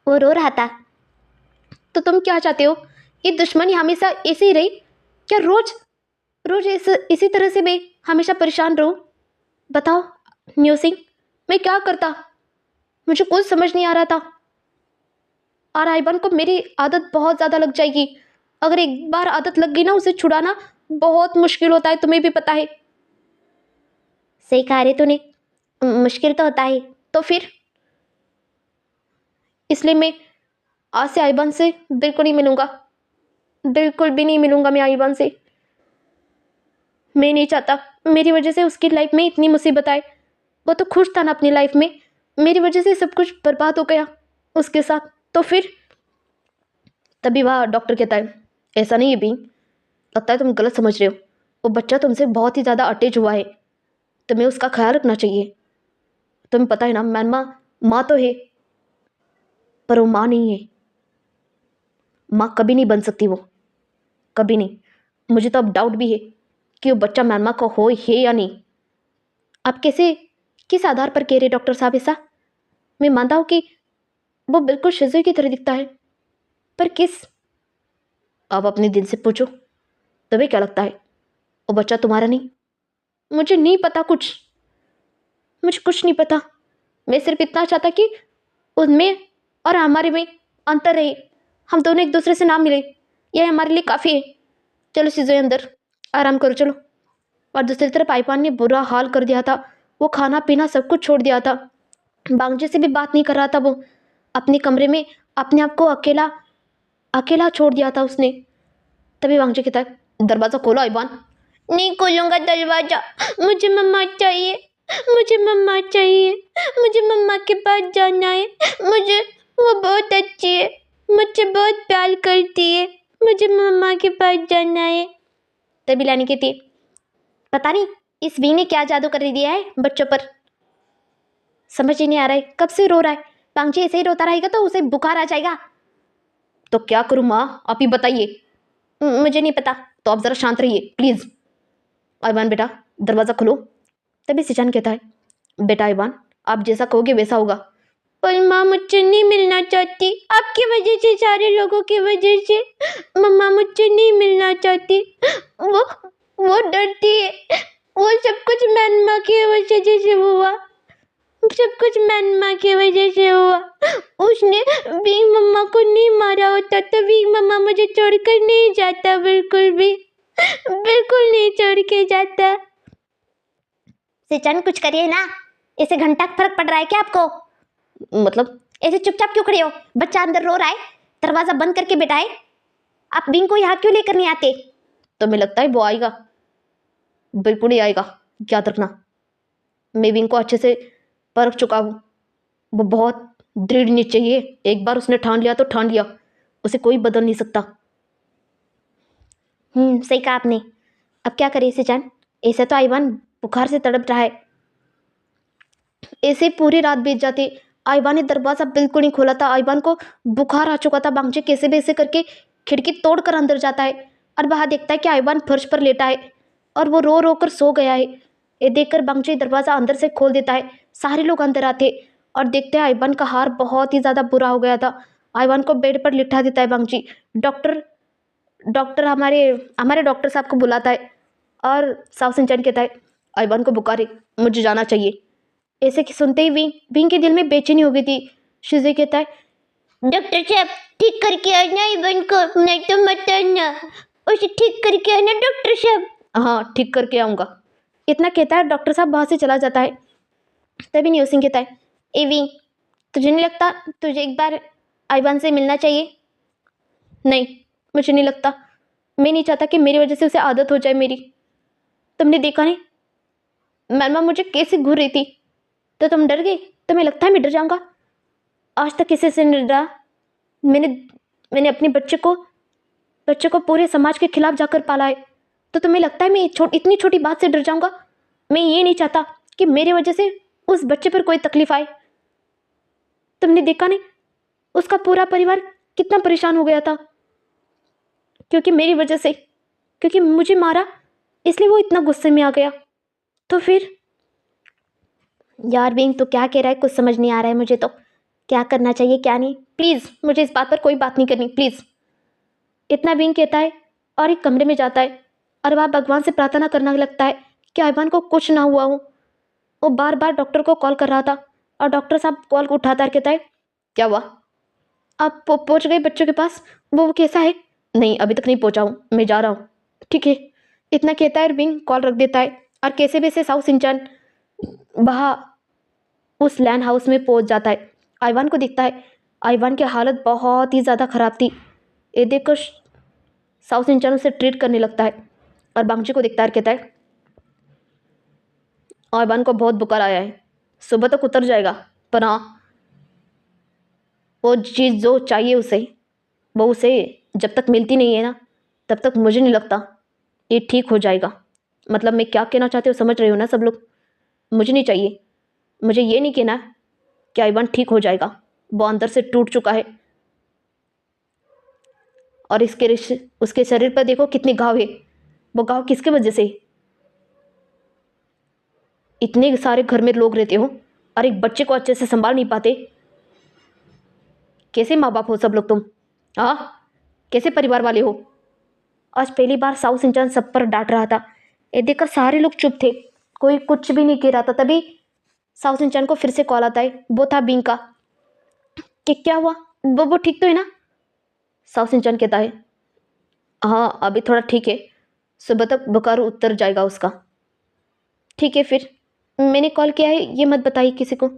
वो रो रहा था। तो तुम क्या चाहते हो? ये दुश्मनी हमेशा ऐसी ही रही क्या? रोज रोज इसी तरह से मैं हमेशा परेशान रहूं? बताओ न्यू सिंह, मैं क्या करता? मुझे कुछ समझ नहीं आ रहा था। और आईवान को मेरी आदत बहुत ज़्यादा लग जाएगी। अगर एक बार आदत लग गई ना, उसे छुड़ाना बहुत मुश्किल होता है, तुम्हें भी पता है। सही कहा रे तूने, मुश्किल तो होता है। तो फिर इसलिए मैं आज से आईवान से बिल्कुल नहीं मिलूंगा, बिल्कुल भी नहीं मिलूंगा मैं आईवान से। मैं नहीं चाहता मेरी वजह से उसकी लाइफ में इतनी मुसीबत आए। वो तो खुश था ना अपनी लाइफ में, मेरी वजह से सब कुछ बर्बाद हो गया उसके साथ। तो फिर तभी वह डॉक्टर कहता है, ऐसा नहीं है भी, लगता है तुम गलत समझ रहे हो। वो बच्चा तुमसे बहुत ही ज़्यादा अटैच हुआ है, तुम्हें उसका ख्याल रखना चाहिए। तुम्हें पता है ना, मैनमा माँ तो है पर वो माँ नहीं है। माँ कभी नहीं बन सकती, वो कभी नहीं। मुझे तो अब डाउट भी है कि वो बच्चा मैनमा का हो है या नहीं। आप किस आधार पर कह रहे डॉक्टर साहब ऐसा? मैं मानता हूँ कि वो बिल्कुल शिज़ुई की तरह दिखता है, पर किस? आप अपने दिल से पूछो, तुम्हें क्या लगता है वो बच्चा तुम्हारा नहीं? मुझे नहीं पता कुछ, मुझे कुछ नहीं पता। मैं सिर्फ इतना चाहता कि उनमें और हमारे में अंतर रहे, हम दोनों एक दूसरे से ना मिले, यह हमारे लिए काफ़ी है। चलो सीजो अंदर, आराम करो चलो। और दूसरी तरफ आईपान ने बुरा हाल कर दिया था। वो खाना पीना सब कुछ छोड़ दिया था। बांग्जी से भी बात नहीं कर रहा था। वो अपने कमरे में अपने आप को अकेला अकेला छोड़ दिया था उसने। तभी बांग्जी कहता है, दरवाज़ा खोलो आईबान। नहीं खोलूँगा दरवाज़ा, मुझे मम्मा चाहिए, मुझे मम्मा चाहिए, मुझे मम्मा के पास जाना है। मुझे वो बहुत अच्छी है, मुझे बहुत प्यार करती है, मुझे मम्मा के पास जाना है। तभी लानी कहती है, पता नहीं इस वी ने क्या जादू कर दिया है बच्चों पर, समझ ही नहीं आ रहा है, कब से रो रहा है। बांग्जी ऐसे ही रोता रहेगा तो उसे बुखार आ जाएगा। तो क्या करूँ माँ, आप ही बताइए। मुझे नहीं पता। तो आप ज़रा शांत रहिए प्लीज़। आईवान बेटा दरवाज़ा खोलो। तभी सिचान कहता है, बेटा आईवान आप जैसा कहोगे वैसा होगा। पर माँ मुझसे नहीं मिलना चाहती, आपकी वजह से, सारे लोगों की वजह से मम्मा मुझसे नहीं मिलना चाहती। वो डरती है। वो सब कुछ मैनमा की वजह से हुआ, सब कुछ मैनमा की वजह से हुआ। उसने बिग मम्मा को नहीं मारा होता तो बिग मम्मा मुझे छोड़कर नहीं जाता, बिल्कुल भी, बिल्कुल नहीं छोड़ के जाता। सिचान कुछ करिए ना, इसे घंटा फर्क पड़ रहा है क्या आपको? मतलब ऐसे चुपचाप क्यों खड़े हो? बच्चा अंदर रो रहा है, दरवाजा बंद करके बैठाए। आप बिंग को यहाँ क्यों लेकर नहीं आते? तो मुझे लगता है वो आएगा, बिल्कुल ही आएगा, याद रखना। मैं बिंग को अच्छे से परख चुका हूँ। वो बहुत दृढ़ निश्चयी है। एक बार उसने ठान लिया तो ठान लिया, उसे कोई बदल नहीं सकता। सही कहा आपने। अब क्या करें सिचान, ऐसे तो आईवान बुखार से तड़प रहा है। ऐसे पूरी रात बीत जाती। आईवान ने दरवाज़ा बिल्कुल नहीं खोला था। आईवान को बुखार आ चुका था। बांग्जी कैसे भी ऐसे करके खिड़की तोड़कर अंदर जाता है और वहाँ देखता है कि आईवान फर्श पर लेटा है और वो रो रो कर सो गया है। ये देखकर बांग्जी दरवाज़ा अंदर से खोल देता है। सारे लोग अंदर आते और देखते हैं आईवान का हार बहुत ही ज़्यादा बुरा हो गया था। आईवान को बेड पर लिटा देता है बांग्जी। डॉक्टर हमारे हमारे डॉक्टर साहब को बुलाता है और साव सिंचन कहता है, आईवान को बुखार है, मुझे जाना चाहिए। ऐसे कि सुनते ही विंग के दिल में बेचैनी हो गई थी। शिज़े कहता है, डॉक्टर साहब ठीक करके आना इवन को, नहीं तो मत आना, उसे ठीक करके आना डॉक्टर साहब। हाँ ठीक करके आऊँगा। इतना कहता है डॉक्टर साहब वहाँ से चला जाता है। तभी न्यू सिंह कहता है, ए विंग तुझे नहीं लगता तुझे एक बार आईवान से मिलना चाहिए? नहीं मुझे नहीं लगता। मैं नहीं चाहता कि मेरी वजह से उसे आदत हो जाए मेरी। तुमने देखा नहीं मैनमा मुझे कैसे घूर रही थी, तो तुम डर गई? तुम्हें लगता है मैं डर जाऊँगा? आज तक किसी से नहीं डरा। मैंने अपने बच्चे को पूरे समाज के खिलाफ जाकर पाला है, तो तुम्हें लगता है मैं इतनी छोटी बात से डर जाऊँगा? मैं ये नहीं चाहता कि मेरी वजह से उस बच्चे पर कोई तकलीफ आए। तुमने देखा नहीं उसका पूरा परिवार कितना परेशान हो गया था क्योंकि मेरी वजह से, क्योंकि मुझे मारा इसलिए वो इतना गुस्से में आ गया। तो फिर यार बिंग तो क्या कह रहा है, कुछ समझ नहीं आ रहा है मुझे तो। क्या करना चाहिए क्या नहीं, प्लीज़ मुझे इस बात पर कोई बात नहीं करनी प्लीज़। इतना बिंग कहता है और एक कमरे में जाता है और वह भगवान से प्रार्थना करने लगता है कि आईवान को कुछ ना हुआ हो। वो बार बार डॉक्टर को कॉल कर रहा था और डॉक्टर साहब कॉल को उठाता है, कहता है, क्या हुआ? आप पहुँच गए बच्चों के पास? वो कैसा है? नहीं अभी तक नहीं पहुँचा हूँ, मैं जा रहा हूँ। ठीक है। इतना कहता है और बिंग कॉल रख देता है और कैसे भी से साउ सिंचन वहाँ उस लैंड हाउस में पहुँच जाता है। आईवान को दिखता है। आईवान की हालत बहुत ही ज़्यादा ख़राब थी। ये देखकर साउ सिंचन उसे ट्रीट करने लगता है और बांग्जी को दिखता है, कहता है, आईवान को बहुत बुखार आया है, सुबह तक उतर जाएगा, पर हाँ वो चीज़ जो चाहिए उसे वो उसे जब तक मिलती नहीं है ना तब तक मुझे नहीं लगता ये ठीक हो जाएगा। मतलब मैं क्या कहना चाहती हूँ समझ रहे हो ना सब लोग? मुझे नहीं चाहिए, मुझे ये नहीं कहना कि आईवान ठीक हो जाएगा। वो अंदर से टूट चुका है और उसके शरीर पर देखो कितने घाव है। वो घाव किसके वजह से? इतने सारे घर में लोग रहते हो और एक बच्चे को अच्छे से संभाल नहीं पाते। कैसे माँ बाप हो सब लोग तुम? हाँ कैसे परिवार वाले हो? आज पहली बार साउ शिनचैन सब पर डांट रहा था। ये देखकर सारे लोग चुप थे, कोई कुछ भी नहीं कह रहा था। तभी साउ शिनचैन को फिर से कॉल आता है, वो था बिंग का। कि क्या हुआ, वो ठीक तो है ना? साउ शिनचैन कहता है, हाँ अभी थोड़ा ठीक है, सुबह तक बुखार उतर जाएगा उसका। ठीक है फिर, मैंने कॉल किया है, ये मत बताइए किसी को।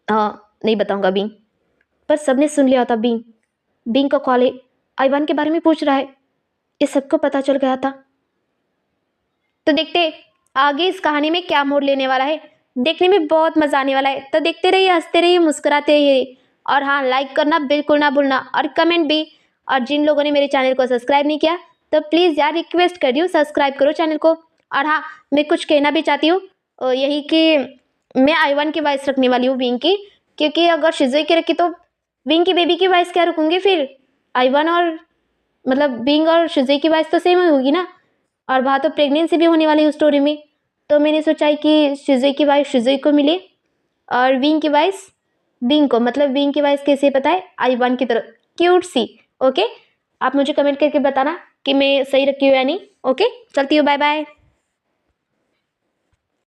हाँ नहीं बताऊंगा बिंग। पर सबने सुन लिया था। बिंग का कॉल है, आइवान के बारे में पूछ रहा है। ये सबको पता चल गया था। तो देखते आगे इस कहानी में क्या मोड़ लेने वाला है। देखने में बहुत मजा आने वाला है। तो देखते रहिए, हंसते रहिए, मुस्कुराते रहिए। और हाँ, लाइक करना बिल्कुल ना भूलना, और कमेंट भी। और जिन लोगों ने मेरे चैनल को सब्सक्राइब नहीं किया, तो प्लीज़ यार रिक्वेस्ट कर रही हूँ, सब्सक्राइब करो चैनल को। और हाँ, मैं कुछ कहना भी चाहती हूँ, यही कि मैं आइवान की वॉइस रखने वाली हूँ विंग की, क्योंकि अगर शिज़ुई की रखी तो विंग की बेबी की वॉइस क्या रखूँगी फिर? आइवान और मतलब विंग और शिज़ुई की वॉइस तो सेम ही होगी ना। और वहाँ तो प्रेगनेंसी भी होने वाली है उस स्टोरी में। तो मैंने सोचा है कि शिज़ुई की वॉइस शिज़ुई को मिले और विंग की वॉइस विंग को। मतलब विंग की वॉइस कैसे पता है? आइवान की तरह क्यूट सी। ओके, आप मुझे कमेंट करके बताना कि मैं सही रखी हूँ या नहीं। ओके, चलती हूँ, बाय बाय।